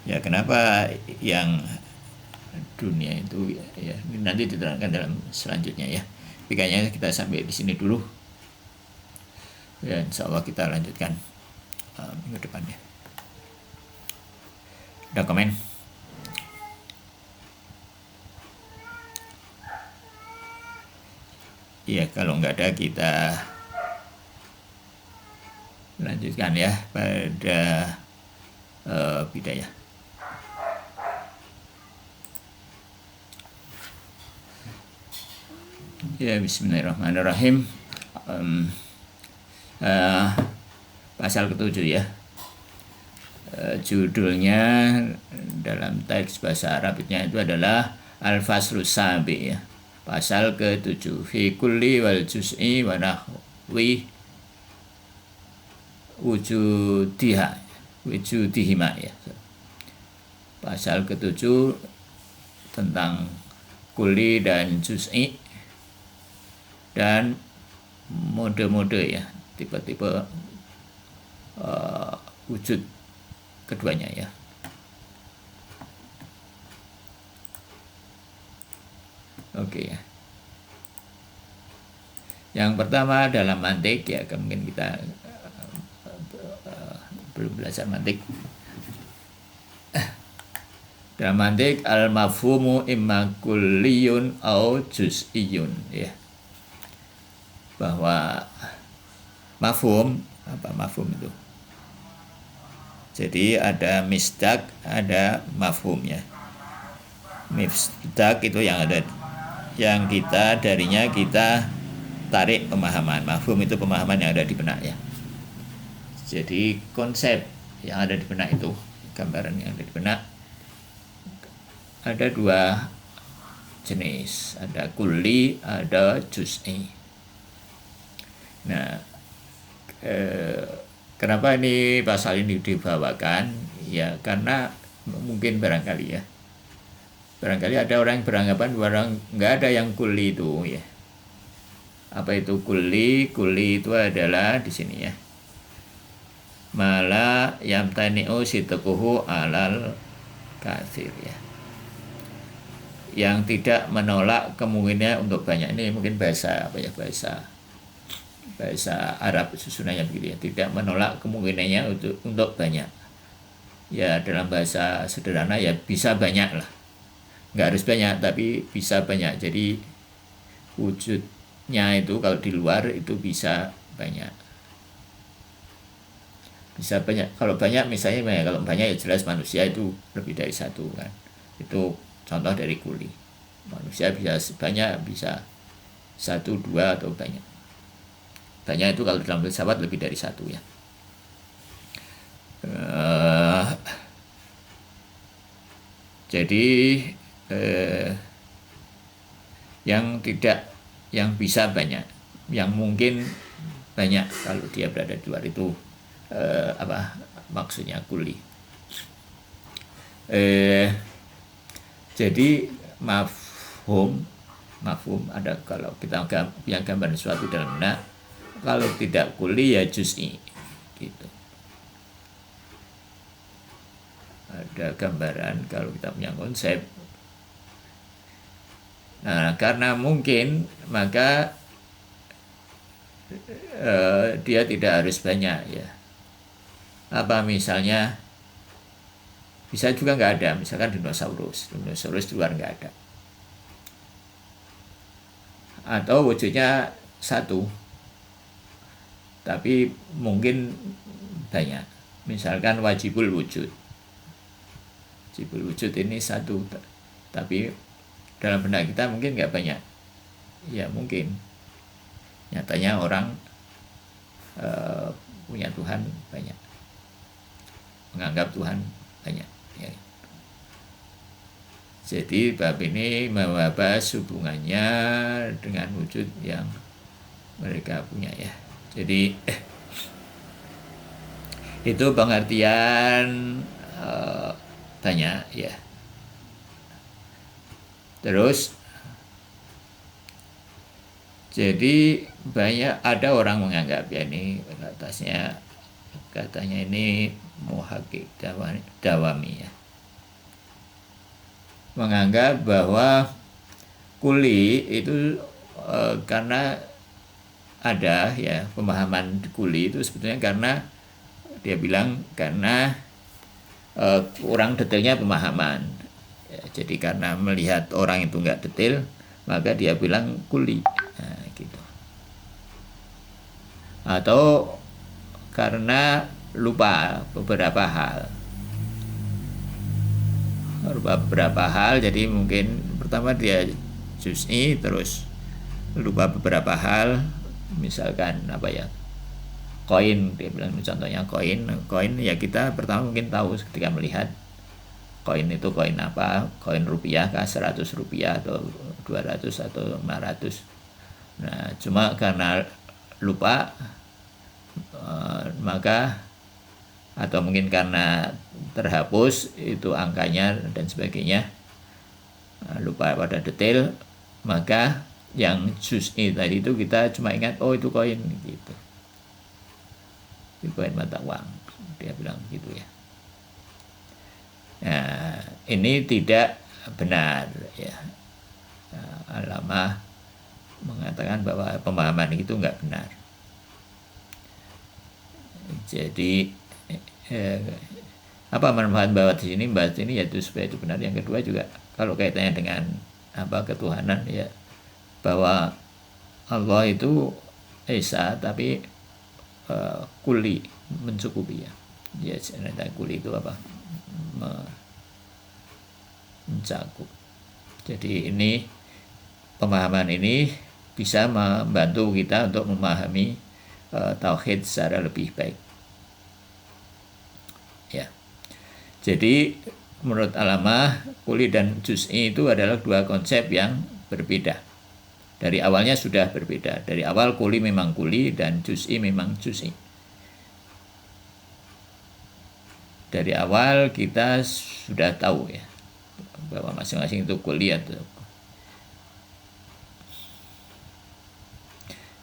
ya kenapa yang dunia itu ya ini nanti diterangkan dalam selanjutnya ya. Tapi kayaknya kita sampai di sini dulu. Ya, insya Allah kita lanjutkan minggu depannya. Ada komen? Iya, kalau nggak ada kita lanjutkan ya pada bidayah. Ya, bismillahirrahmanirrahim. Pasal ke-7 ya. Judulnya dalam teks bahasa Arabnya itu adalah Al-Faslus Sabi ya. Pasal ke-7 fi kulli wal juz'i wa nahwi wujudihima ya. Pasal ke-7 tentang kulli dan juz'i dan mode-mode ya, tipe-tipe wujud keduanya ya. Oke ya. Yang pertama dalam mantik ya, mungkin kita belum belajar mantik. Dalam mantik al-mafhumu imma kulliyun au juz'iyun ya. Bahwa mafhum, apa mafhum itu? Jadi ada misdak, ada mafhum ya. Misdak itu yang ada, yang kita darinya kita tarik pemahaman. Mafhum itu pemahaman yang ada di benak ya. Jadi konsep yang ada di benak itu, gambaran yang ada di benak, ada dua jenis, ada kulli, ada juz'i. Nah, kenapa ini pasal ini dibawakan? Ya karena mungkin barangkali ada orang yang beranggapan bahwa nggak ada yang kulli itu ya. Apa itu kulli? Kulli itu adalah di sini ya. Mala yamtani'u sitquhu alal katsir ya. Yang tidak menolak kemungkinan untuk banyak. Ini mungkin bahasa Arab susunannya begitu ya, tidak menolak kemungkinannya untuk banyak. Ya dalam bahasa sederhana ya bisa banyak lah, nggak harus banyak tapi bisa banyak. Jadi wujudnya itu kalau di luar itu bisa banyak, Kalau banyak misalnya kalau banyak ya jelas manusia itu lebih dari satu kan, itu contoh dari kulli. Manusia bisa banyak, bisa satu, dua atau banyak. Banyak itu kalau dalam filsafat lebih dari satu ya. Jadi yang bisa banyak, yang mungkin banyak kalau dia berada di luar itu maksudnya kulli. Jadi mafhum ada, kalau kita yang gambar sesuatu dalam benak, kalau tidak kulli ya juz'i gitu. Ada gambaran kalau kita punya konsep. Nah, karena mungkin maka dia tidak harus banyak ya. Apa misalnya bisa juga nggak ada, misalkan dinosaurus di luar nggak ada, atau wujudnya satu tapi mungkin banyak. Misalkan wajibul wujud. Wajibul wujud ini satu, tapi dalam benak kita mungkin nggak banyak. Ya mungkin. Nyatanya orang punya Tuhan banyak, menganggap Tuhan banyak. Ya. Jadi bab ini membahas hubungannya dengan wujud yang mereka punya ya. Jadi itu pengertian banyak ya. Terus jadi banyak ada orang menganggap ya, ini atasnya katanya ini muhaqqiq Dawami ya, menganggap bahwa kuli itu karena ada ya pemahaman kuli itu sebetulnya karena dia bilang karena kurang detailnya pemahaman ya, jadi karena melihat orang itu nggak detail maka dia bilang kuli, nah, gitu. Atau karena lupa beberapa hal, jadi mungkin pertama dia juz'i terus lupa beberapa hal, misalkan apa ya, koin, dia bilang contohnya koin ya, kita pertama mungkin tahu ketika melihat koin itu koin apa, koin rupiah kah, 100 rupiah atau 200 atau 500. Nah cuma karena lupa maka atau mungkin karena terhapus itu angkanya dan sebagainya, lupa pada detail, maka yang juz'i tadi itu kita cuma ingat oh itu koin gitu, itu koin mata uang, dia bilang gitu ya. Nah ini tidak benar ya. Alamah mengatakan bahwa pemahaman itu enggak benar. Jadi apa manfaat bahwa di sini bahas ini yaitu supaya itu benar. Yang kedua juga kalau kaitannya dengan apa ketuhanan ya, bahwa Allah itu esa tapi kuli, mencukupi ya. Dia cerita kuli itu apa? Mencakup. Jadi ini pemahaman ini bisa membantu kita untuk memahami tauhid secara lebih baik. Ya. Jadi menurut Alamah, kuli dan juz'i itu adalah dua konsep yang berbeda. Dari awalnya sudah berbeda. Dari awal kuli memang kuli dan juz'i memang juz'i. Dari awal kita sudah tahu ya bahwa masing-masing itu kuli atau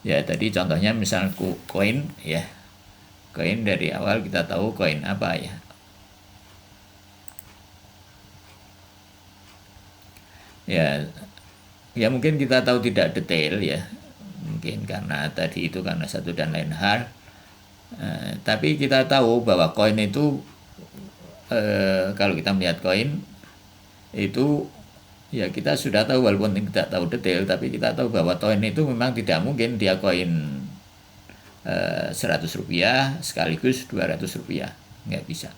ya, tadi contohnya misal koin ya. Koin dari awal kita tahu koin apa ya. Ya mungkin kita tahu tidak detail ya. Mungkin karena tadi itu karena satu dan lain hal. Tapi kita tahu bahwa koin itu kalau kita melihat koin itu ya kita sudah tahu, walaupun tidak tahu detail, tapi kita tahu bahwa koin itu memang tidak mungkin dia koin 100 rupiah sekaligus 200 rupiah, nggak bisa.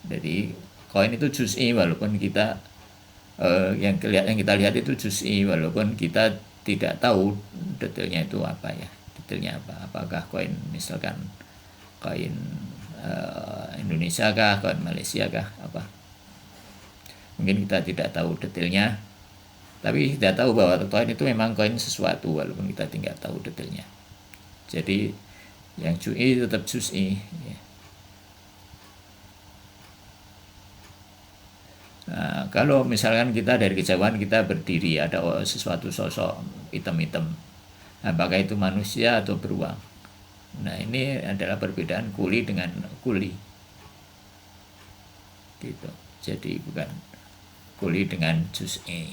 Jadi koin itu juz'i, walaupun kita yang kita lihat itu juz'i, walaupun kita tidak tahu detailnya itu apa ya, detailnya apa, apakah koin misalkan koin Indonesia kah, koin Malaysia kah, apa, mungkin kita tidak tahu detailnya, tapi kita tahu bahwa koin itu memang koin sesuatu walaupun kita tidak tahu detailnya. Jadi yang juz'i tetap juz'i ya. Nah, kalau misalkan kita dari kejauhan kita berdiri ada sesuatu sosok hitam-hitam, apakah itu manusia atau beruang? Nah ini adalah perbedaan kuli dengan kuli gitu. Jadi bukan kuli dengan juz'i.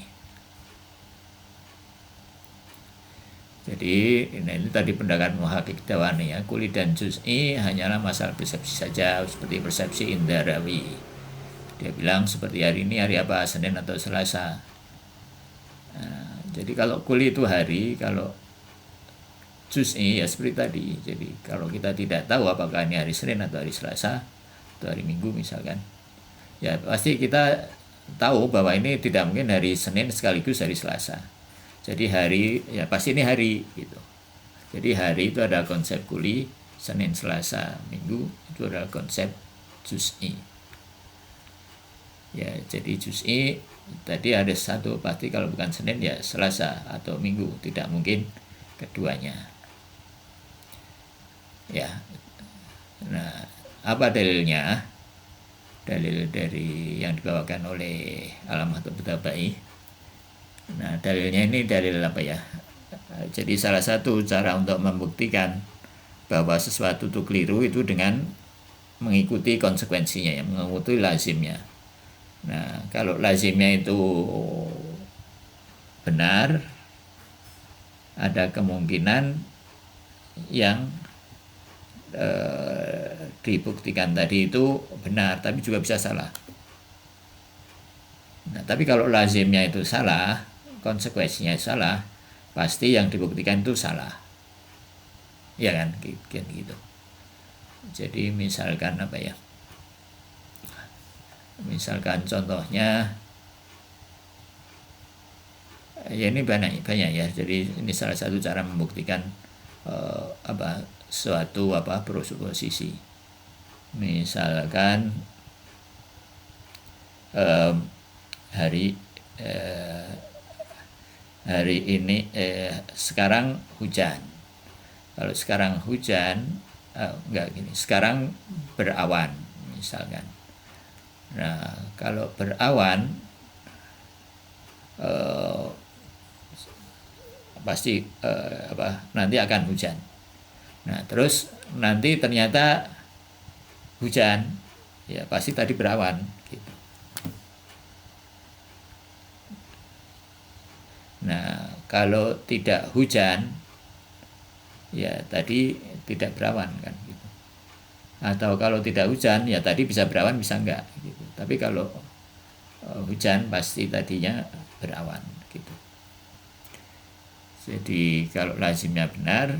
Jadi ini tadi pendapat muhaqqiq Dawani ya, kuli dan juz'i hanyalah masalah persepsi saja, seperti persepsi indarawi. Dia bilang seperti hari ini hari apa, Senin atau Selasa. Nah, jadi kalau kuli itu hari, kalau juz'i ya seperti tadi. Jadi kalau kita tidak tahu apakah ini hari Senin atau hari Selasa atau hari Minggu misalkan, ya pasti kita tahu bahwa ini tidak mungkin hari Senin sekaligus hari Selasa. Jadi hari ya pasti ini hari gitu. Jadi hari itu ada konsep kuli, Senin, Selasa, Minggu itu adalah konsep juz'i. Ya, jadi juz'i tadi ada satu pasti kalau bukan Senin ya Selasa atau Minggu, tidak mungkin keduanya. Ya. Nah, apa dalilnya? Dalil dari yang dibawakan oleh Alamatul Tabai. Nah, dalilnya ini dalil apa ya? Jadi salah satu cara untuk membuktikan bahwa sesuatu itu keliru itu dengan mengikuti konsekuensinya, ya, mengikuti lazimnya. Nah, kalau lazimnya itu benar, ada kemungkinan yang dibuktikan tadi itu benar, tapi juga bisa salah. Nah, tapi kalau lazimnya itu salah, konsekuensinya salah, pasti yang dibuktikan itu salah. Ya kan, gitu. Jadi misalkan apa ya? Misalkan contohnya, ya ini banyak ya. Jadi ini salah satu cara membuktikan suatu proposisi. Misalkan hari ini sekarang hujan. Kalau sekarang hujan, sekarang berawan misalkan. Nah, kalau berawan pasti nanti akan hujan. Nah, terus nanti ternyata hujan, ya pasti tadi berawan gitu. Nah, kalau tidak hujan, ya tadi tidak berawan kan gitu. Atau kalau tidak hujan, ya tadi bisa berawan bisa enggak gitu. Tapi kalau hujan pasti tadinya berawan gitu. Jadi kalau lazimnya benar,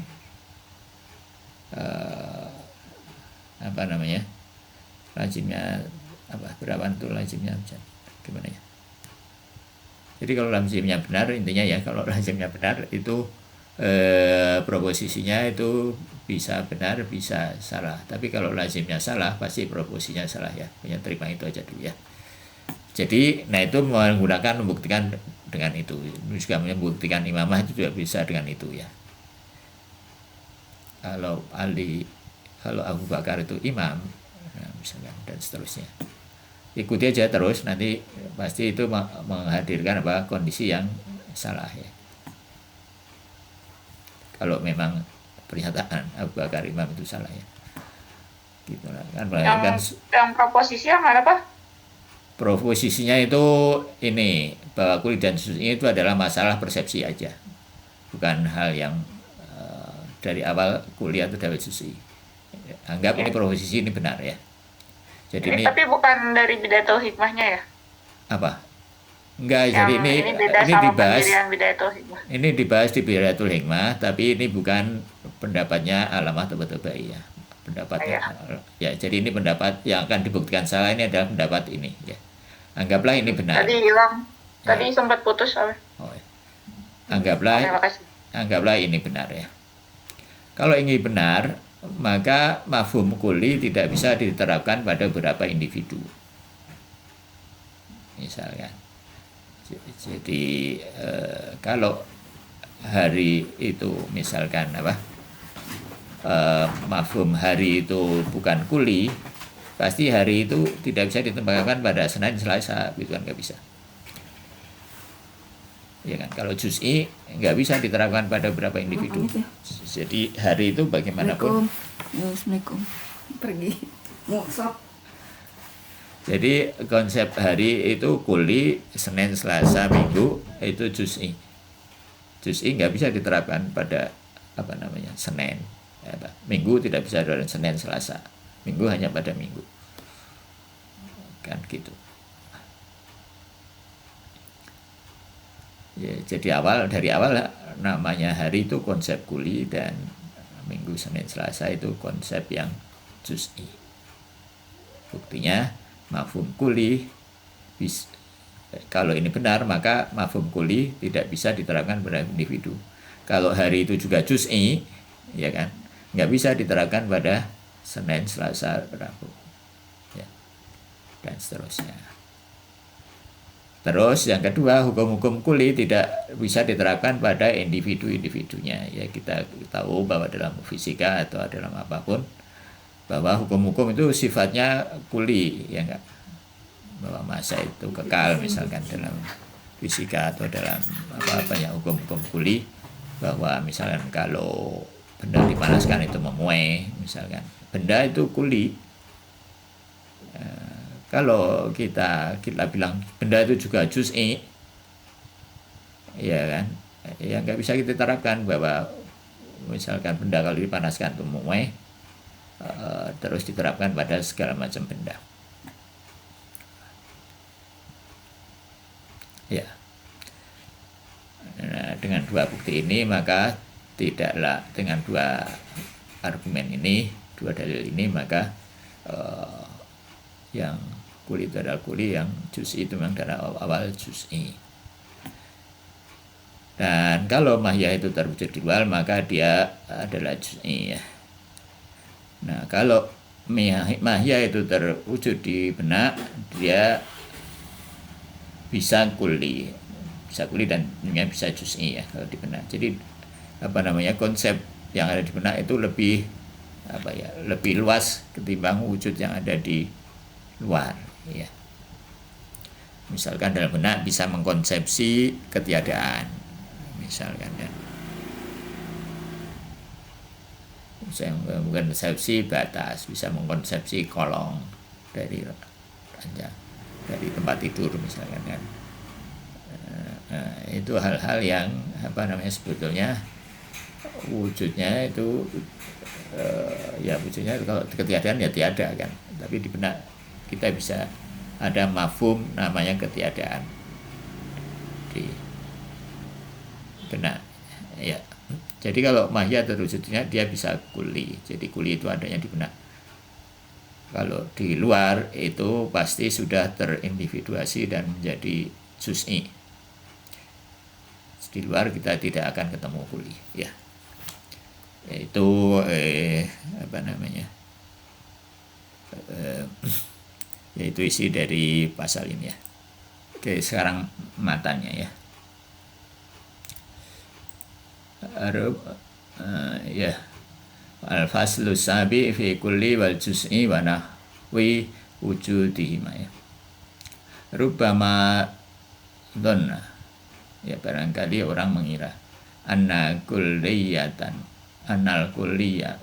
lazimnya berawan itu lazimnya hujan, gimana ya? Jadi kalau lazimnya benar, intinya ya kalau lazimnya benar itu proposisinya itu bisa benar bisa salah. Tapi kalau lazimnya salah pasti proposisinya salah ya. Punya terima itu aja dulu ya. Jadi nah itu menggunakan membuktikan dengan itu. Juga membuktikan imamah itu juga bisa dengan itu ya. Kalau Abu Bakar itu imam, nah, misalkan dan seterusnya. Ikuti aja terus, nanti pasti itu menghadirkan kondisi yang salah ya. Kalau memang pernyataan Abu Bakar imam itu salah ya. Gitu lah kan. Yang proposisinya mana Pak? Proposisinya itu ini bahwa kuli dan juz'i itu adalah masalah persepsi aja, bukan hal yang dari awal kuli atau dari juz'i. Anggap ini proposisi ini benar ya. Jadi ini tapi bukan dari Bidayatul Hikmahnya ya? Apa? Enggak, jadi ini dibahas. Ini dibahas di Bidayatul Hikmah, tapi ini bukan pendapatnya Alamah Tabatabai ya. Pendapatnya ya, jadi ini pendapat yang akan dibuktikan salah ini adalah pendapat ini ya. Anggaplah ini benar. Tadi hilang. Tadi sempat putus soalnya. Oh, ya. Anggaplah ini benar ya. Kalau ini benar, maka mafhum kuli tidak bisa diterapkan pada beberapa individu. Misalkan. Jadi kalau hari itu misalkan mafhum hari itu bukan kuli, pasti hari itu tidak bisa ditembakkan pada Senin Selasa, gitu kan, nggak bisa. Ya kan, kalau juz'i nggak bisa diterapkan pada beberapa individu. Jadi hari itu bagaimanapun. Assalamualaikum. Pergi. Jadi konsep hari itu kuli, Senin, Selasa, Minggu itu juz'i. Juz'i nggak bisa diterapkan pada Senin. Minggu tidak bisa pada Senin, Selasa. Minggu hanya pada Minggu. Kan gitu. Ya, jadi dari awal namanya hari itu konsep kuli, dan Minggu, Senin, Selasa itu konsep yang juz'i. Buktinya mafhum kuli kalau ini benar, maka mafhum kuli tidak bisa diterapkan pada individu. Kalau hari itu juga juz'i, ya kan, nggak bisa diterapkan pada Senin, Selasa, Rabu, ya, dan seterusnya. Terus yang kedua, hukum-hukum kuli tidak bisa diterapkan pada individu-individunya. Ya, kita tahu bahwa dalam fisika atau dalam apapun, bahwa hukum-hukum itu sifatnya kuli, ya enggak? Bahwa massa itu kekal, misalkan dalam fisika atau dalam apa ya, hukum-hukum kuli, bahwa misalkan kalau benda dipanaskan itu memuai, misalkan benda itu kuli. Kalau kita bilang benda itu juga juz'i, ya kan, ya nggak bisa kita terapkan bahwa misalkan benda kalau dipanaskan itu memuai, terus diterapkan pada segala macam benda. Ya, nah, dengan dua bukti ini, maka tidaklah dengan dua argumen ini, dua dalil ini, maka yang kuli itu adalah kuli, yang juz'i itu memang dari awal juz'i. Dan kalau mahya itu terwujud di luar, maka dia adalah juz'i, ya. Nah, kalau mahya itu terwujud di benak, dia bisa kuli dan bisa juz'i, ya, kalau di benak. Jadi konsep yang ada di benak itu lebih lebih luas ketimbang wujud yang ada di luar, ya. Misalkan dalam benak bisa mengkonsepsi ketiadaan, misalkan, ya. Bisa mengkonsepsi batas, bisa mengkonsepsi kolong dari ranjang, dari tempat tidur, misalkan, kan. Itu hal-hal yang sebetulnya wujudnya itu wujudnya kalau ketiadaan ya tiada, kan. Tapi di benak kita bisa ada mafhum namanya ketiadaan di benak, ya. Jadi kalau mahya terwujudnya dia bisa kuli. Jadi kuli itu adanya di benak. Kalau di luar itu pasti sudah terindividuasi dan menjadi juz'i. Di luar kita tidak akan ketemu kuli, ya. Yaitu yaitu isi dari pasal ini, ya. Oke, sekarang matanya, ya. Ya. Al-faslu sabi fi kulli wal juz'i wa nahwi wujudihima, ya. Rubbama dhanna, ya, barangkali orang mengira annal kulliyah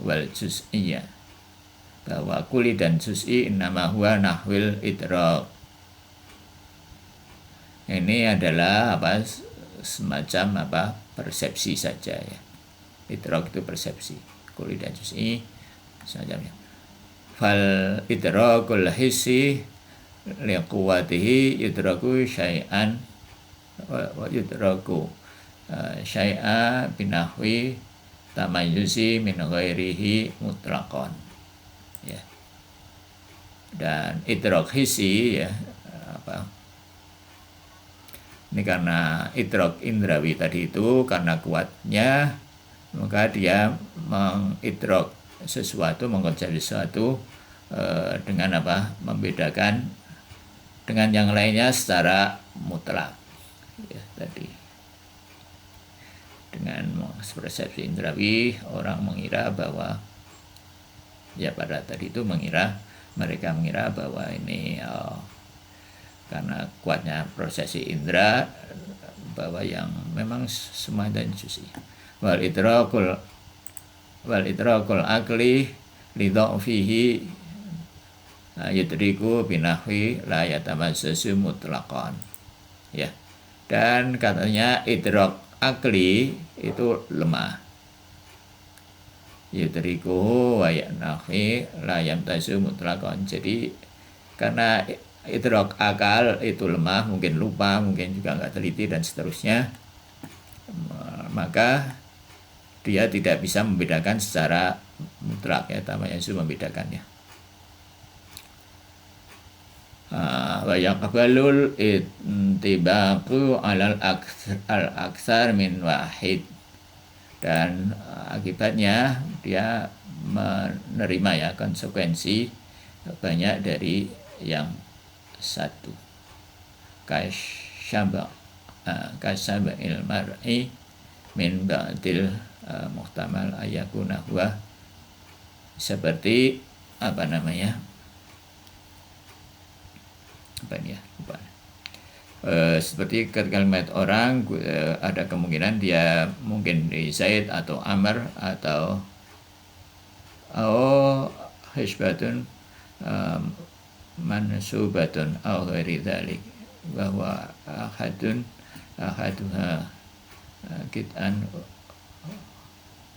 wal juz'iyah, bahwa kuli dan juz'i innama huwa nahwil idrak. Ini adalah semacam persepsi saja, ya. Idrak itu persepsi, kuli dan juz'i semacamnya. Fal idrakul hissi liquwatihi yudraku syai'an wa yudraku syai'a binahwi tamayyuzi min ghairihi mutlaqan, ya. Dan idrak hissi, ya, ini karena idrak indrawi tadi itu karena kuatnya, maka dia mengidrak sesuatu, mengkonsep sesuatu dengan membedakan dengan yang lainnya secara mutlak, ya, tadi. Dengan persepsi indrawi, orang mengira bahwa, ya, pada tadi itu mereka mengira bahwa ini karena kuatnya prosesi indra, bahwa yang memang semua dan juz'i. Wal idrakul akli li dha'fihi yudriku binahwi la yatamassasu mutlaqan, ya. Dan katanya idrak akli itu lemah, yudriku wa yanahwi la yamtasu mutlaqan. Jadi karena idrak akal itu lemah, mungkin lupa, mungkin juga nggak teliti dan seterusnya, maka dia tidak bisa membedakan secara mutlak ya, tamayazu membedakannya. Wa yaqbalul intibaqu al aksar min wahid, dan akibatnya dia menerima ya konsekuensi banyak dari yang satu. Kasyaba'il mar'i min ba'dil muhtamal ayakuna huwa, seperti apa namanya, seperti kalimat orang, ada kemungkinan dia mungkin di Zaid atau Amr atau hisbatun mansubatun au ghairi dzalik, bahwa ahaduha kit'an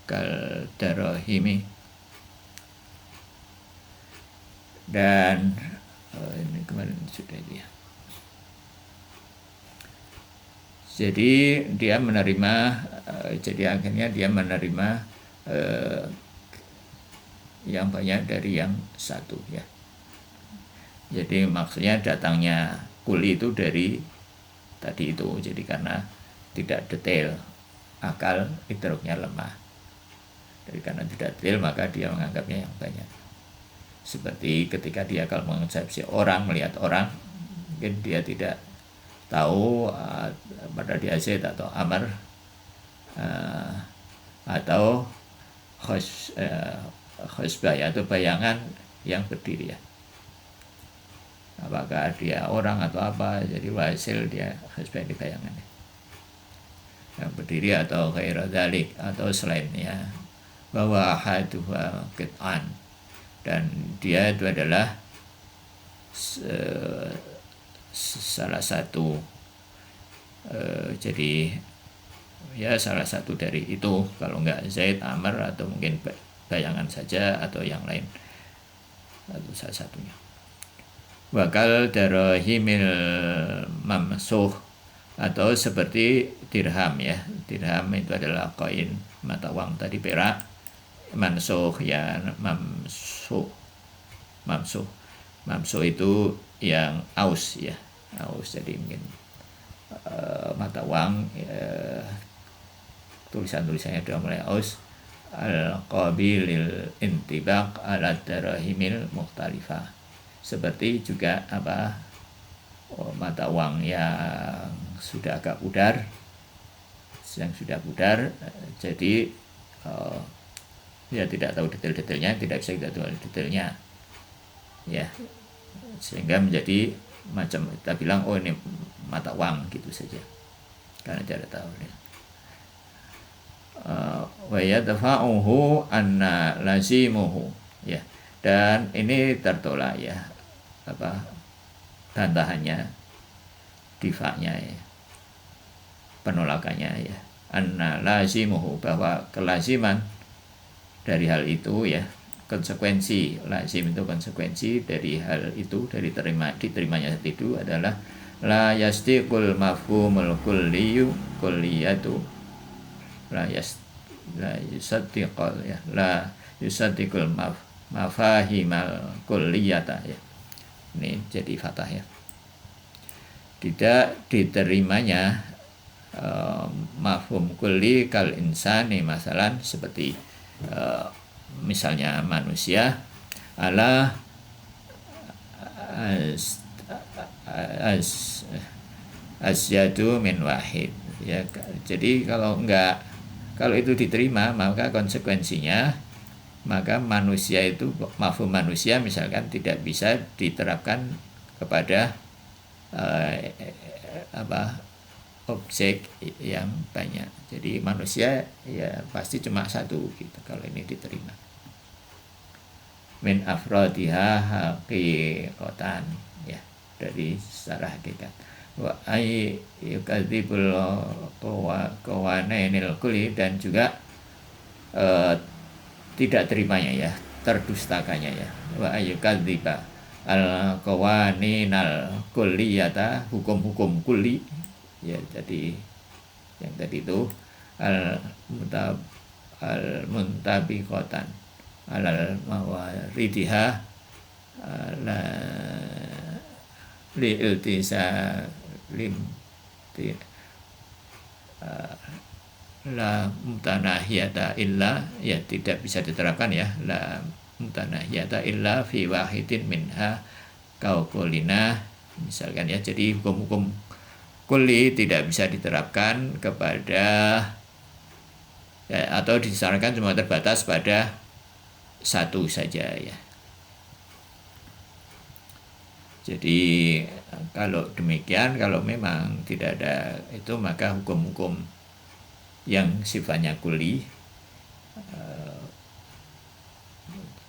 kal darahimi, dan ini kemarin sudah itu ya. Jadi dia menerima, jadi akhirnya dia menerima yang banyak dari yang satu ya. Jadi maksudnya datangnya kuli itu dari tadi itu, jadi karena tidak detail, akal idroknya lemah. Jadi karena tidak detail maka dia menganggapnya yang banyak. Seperti ketika dia kalau mengonsepsi orang, melihat orang, mungkin dia tidak tahu pada dia Zaid atau Amr atau khusbah atau bayangan yang berdiri ya. Apakah dia orang atau apa, jadi hasil dia khusbah di bayangannya yang berdiri atau ghaira dzalik atau selainnya, bahwa haduha qit'an, dan dia itu adalah salah satu jadi ya salah satu dari itu, kalau enggak Zaid, Amr, atau mungkin bayangan saja atau yang lain, atau salah satunya. Wakal darahimil mamsuh, atau seperti dirham ya. Dirham itu adalah koin mata uang tadi perak, mansuh ya, mamsuh itu yang aus ya, aus, jadi mungkin mata uang tulisannya sudah mulai aus, al-qabilil intibaq ala darahimil mukhtalifah, seperti juga mata uang yang sudah agak pudar, jadi ya tidak tahu detailnya, tidak bisa kita tahu detailnya ya, sehingga menjadi macam kita bilang oh ini mata uang gitu saja karena tidak tahu ya. Wa yadfa'uhu anna lazimuhu ya, dan ini tertolak ya bantahannya, difaknya ya, penolakannya ya, anna lazimuhu, bahwa kelaziman dari hal itu ya, konsekuensi lazim itu konsekuensi dari hal itu, dari diterimanya itu adalah la yasdiqul mafhumul kulliyatu la yusaddiqul mafahimal kulliyata ya. Ini jadi fathah ya. Tidak diterimanya mafhum kulli kal insani, masalan seperti misalnya manusia ala asyadu min wahid ya. Jadi kalau itu diterima, maka konsekuensinya maka manusia itu, mafhum manusia misalkan tidak bisa diterapkan kepada objek yang banyak. Jadi manusia ya pasti cuma satu gitu kalau ini diterima. Min afrodiha haqiqatan ya, dari secara hakikat. Wa ay yukadzibul qawanainil kulli, dan juga tidak terimanya ya, terdustakannya ya. Wa ay yukadziba al qawaninal kulliyata, hukum-hukum kulli ya. Jadi yang tadi itu al mutab al muntabiqatan alal mawaridiha la li iltisalim la mutanahiyata illa, ya tidak bisa diterapkan ya, la mutanahiyata illa fi wahidin minha kaukulina misalkan ya. Jadi hukum-hukum kulli tidak bisa diterapkan kepada ya, atau disarankan cuma terbatas pada satu saja ya. Jadi kalau demikian, kalau memang tidak ada itu, maka hukum-hukum yang sifatnya kulli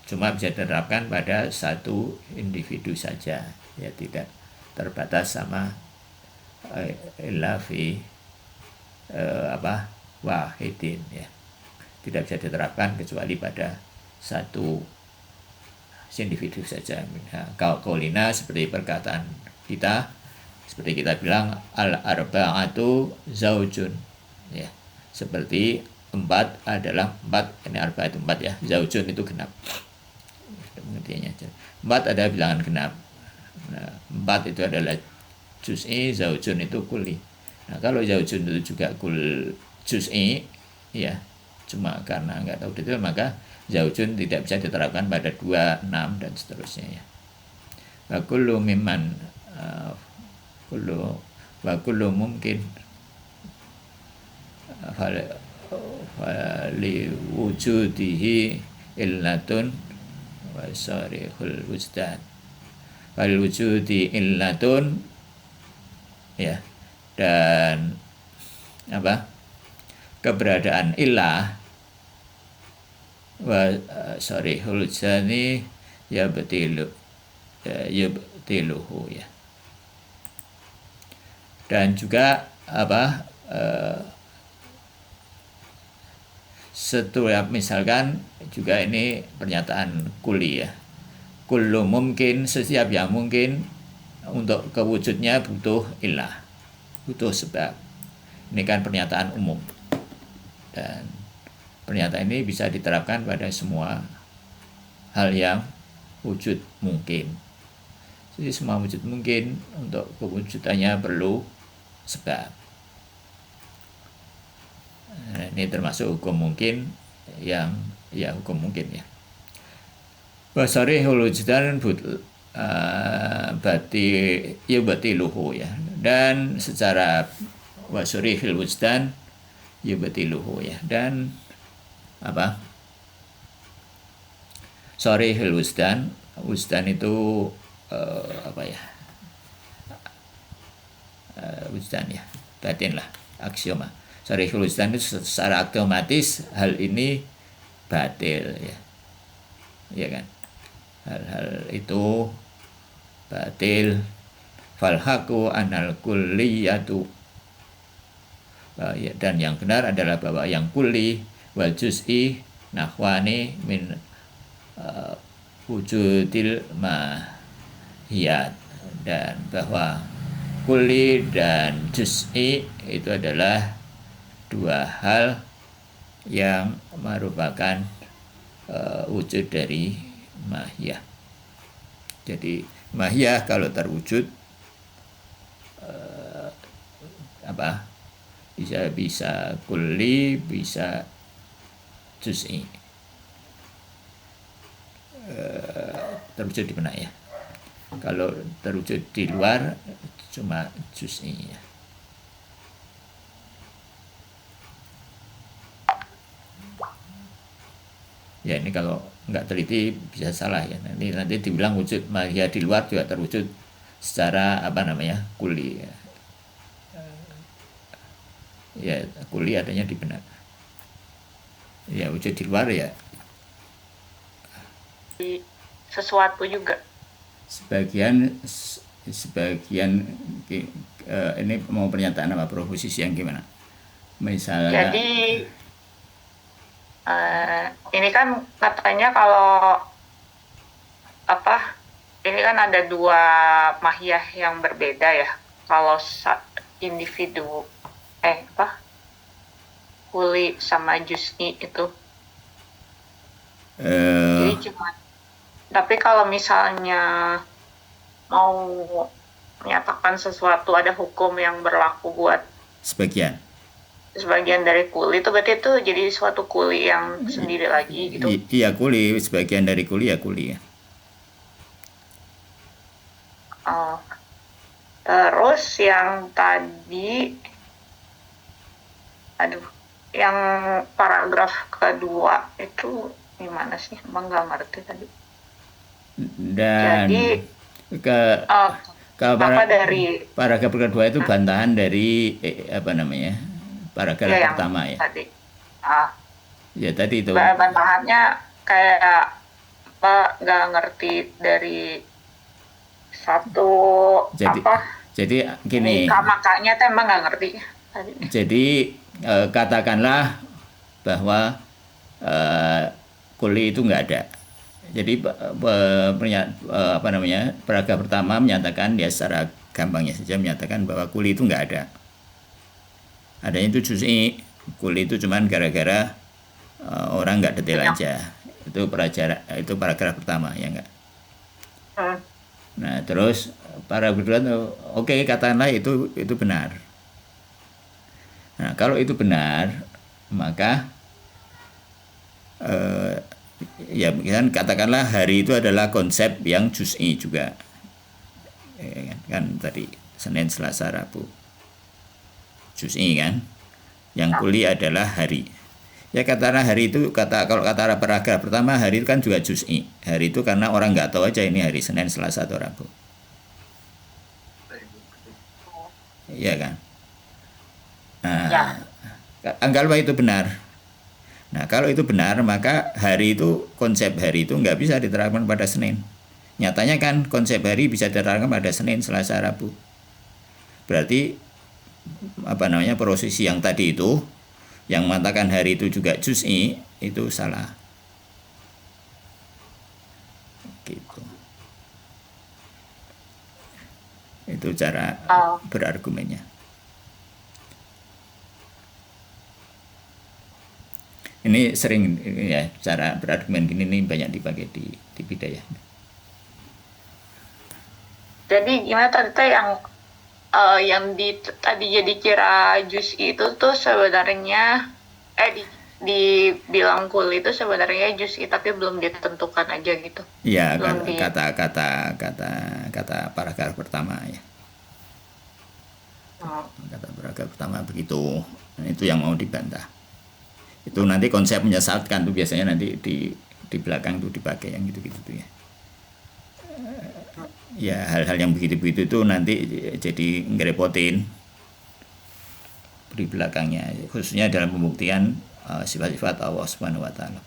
cuma bisa diterapkan pada satu individu saja ya, tidak terbatas sama illa fi wahidin ya, tidak bisa diterapkan kecuali pada satu individu saja. Qaulina seperti perkataan kita, seperti kita bilang al arba'atu zaujun ya, seperti 4 adalah 4, ini arba'atu 4 ya, zaujun itu genap pengertiannya. 4 adalah bilangan genap. Nah, 4 itu adalah juz'i, zaujun itu kulli. Nah, kalau zaujun itu juga juz'i ya, cuma karena nggak tahu detail, maka zaujun tidak bisa diterapkan pada 2, 6 dan seterusnya ya. Wa kullu mimman wa kullu mungkin li wujudihi illatun wa sarihul wujdan. Wal wujudi illatun ya, dan keberadaan illah wa sarihul wujudani ya betiluhu ya. Dan juga setelah misalkan juga ini pernyataan kulli ya, kullu mungkin, setiap yang mungkin untuk kewujudnya butuh illah, butuh sebab. Ini kan pernyataan umum, dan pernyataan ini bisa diterapkan pada semua hal yang wujud mungkin. Jadi semua wujud mungkin untuk kewujudannya perlu sebab. Nah, ini termasuk hukum mungkin yang ya hukum mungkin ya. Wasarihul wujdan batiluhu ya, dan secara wasarihul wujdan yubatiluhu ya, dan sarihul wujdan itu wujdan ya, batin lah, aksioma. Sarihul wujdan itu secara otomatis hal ini batil ya, ya kan, hal-hal itu batil. Falhaku anal kulliyatu, dan yang benar adalah bahwa yang kulli wal juz'i nahwani min wujudil mahiyat, dan bahwa kulli dan juz'i itu adalah dua hal yang merupakan wujud dari mahiyah. Jadi mahiyah kalau terwujud bisa kulli, bisa juz'i. Terwujud di mana ya? Kalau terwujud di luar cuma juz'i ya. Ya ini kalau nggak teliti bisa salah ya. Nanti dibilang wujud mahiyah di luar juga terwujud secara kulli ya. Ya kulli adanya di benak. Ya wujud di luar ya sesuatu juga. Sebagian ini mau pernyataan proposisi yang gimana? Misalnya. Jadi ini kan katanya kalau ini kan ada dua mahiyah yang berbeda ya. Kalau individu kuli sama jus'i itu. Eh, Jadi tapi kalau misalnya mau menyatakan sesuatu ada hukum yang berlaku buat sebagian. sebagian dari kuli itu berarti itu jadi suatu kuli yang sendiri lagi gitu. Iya, kuli, sebagian dari kuli ya kuli ya. Oh. Terus yang tadi, yang paragraf kedua itu gimana sih? Emang nggak ngerti tadi. Dan Jadi kalau dari paragraf kedua itu bantahan dari paragraf ya, pertama ya. Tadi. Ya tadi itu. Bantahannya kayak apa? Nggak ngerti dari satu Jadi gini. Makanya tuh emang nggak ngerti tadi. Jadi katakanlah bahwa kuli itu nggak ada. Jadi paragraf pertama menyatakan dia secara gampangnya saja menyatakan bahwa kuli itu nggak ada. Adanya itu juz'i, kuli itu cuman gara-gara orang nggak detail aja. Itu paragraf pertama ya enggak. Nah terus paragraf kedua oke, katakanlah itu benar. Nah kalau itu benar maka ya kan katakanlah hari itu adalah konsep yang juz'i juga kan tadi Senin, Selasa, Rabu juz'i kan, yang kuli adalah hari. Ya katakanlah hari itu kalau kata paragraf pertama hari itu kan juga juz'i. Hari itu karena orang nggak tahu aja ini hari Senin, Selasa atau Rabu. Iya kan. Nah, anggaplah itu benar. Nah kalau itu benar maka hari itu, konsep hari itu nggak bisa diterapkan pada Senin. Nyatanya kan konsep hari bisa diterapkan pada Senin, Selasa, Rabu. Berarti posisi yang tadi itu yang mengatakan hari itu juga juz'i itu salah. Gitu. Itu cara berargumennya. Ini sering ya cara berargumen gini nih banyak dipakai di Bidayah. Jadi gimana tadi yang tadi jadi kira juz'i itu tuh sebenarnya di bilang kuli itu sebenarnya juz'i tapi belum ditentukan aja gitu. Iya, kata paragraf pertama ya. Kata paragraf pertama begitu. Nah, itu yang mau dibantah. Itu nanti konsep menyesatkan tuh biasanya nanti di belakang tuh dipakai yang gitu-gitu tuh ya. Ya hal-hal yang begitu-begitu itu nanti jadi ngerepotin di belakangnya, khususnya dalam pembuktian sifat-sifat Allah Subhanahu wa taala.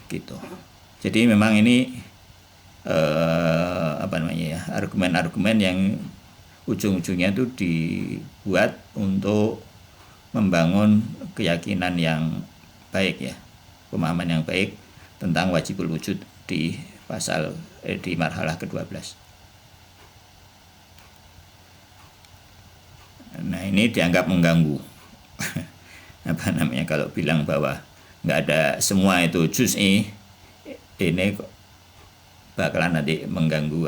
Gitu. Jadi memang ini argumen-argumen yang ujung-ujungnya itu dibuat untuk membangun keyakinan yang baik ya, pemahaman yang baik tentang wajibul wujud di di marhalah ke-12. Nah ini dianggap mengganggu. Kalau bilang bahwa nggak ada semua itu juz'i, ini bakalan nanti mengganggu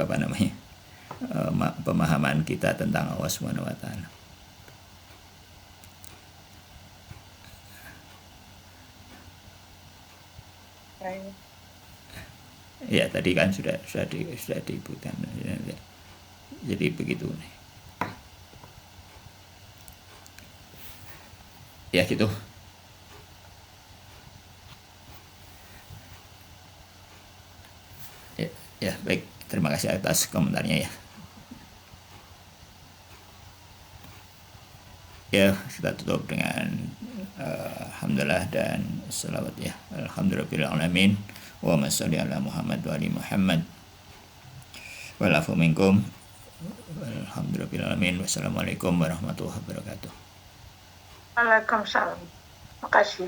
pemahaman kita tentang Allah Subhanahu wa taala. Ya tadi kan sudah disebutkan. Jadi begitu nih. Ya gitu. Ya baik, terima kasih atas komentarnya ya. Ya kita tutup dengan alhamdulillah dan salawat ya. Alhamdulillahirabbil alamin. Wa sholli ala Muhammad wa ali Muhammad. Wal afu minkum. Alhamdulillahirabbil alamin. Wassalamualaikum warahmatullahi wabarakatuh. Waalaikumsalam. Makasih.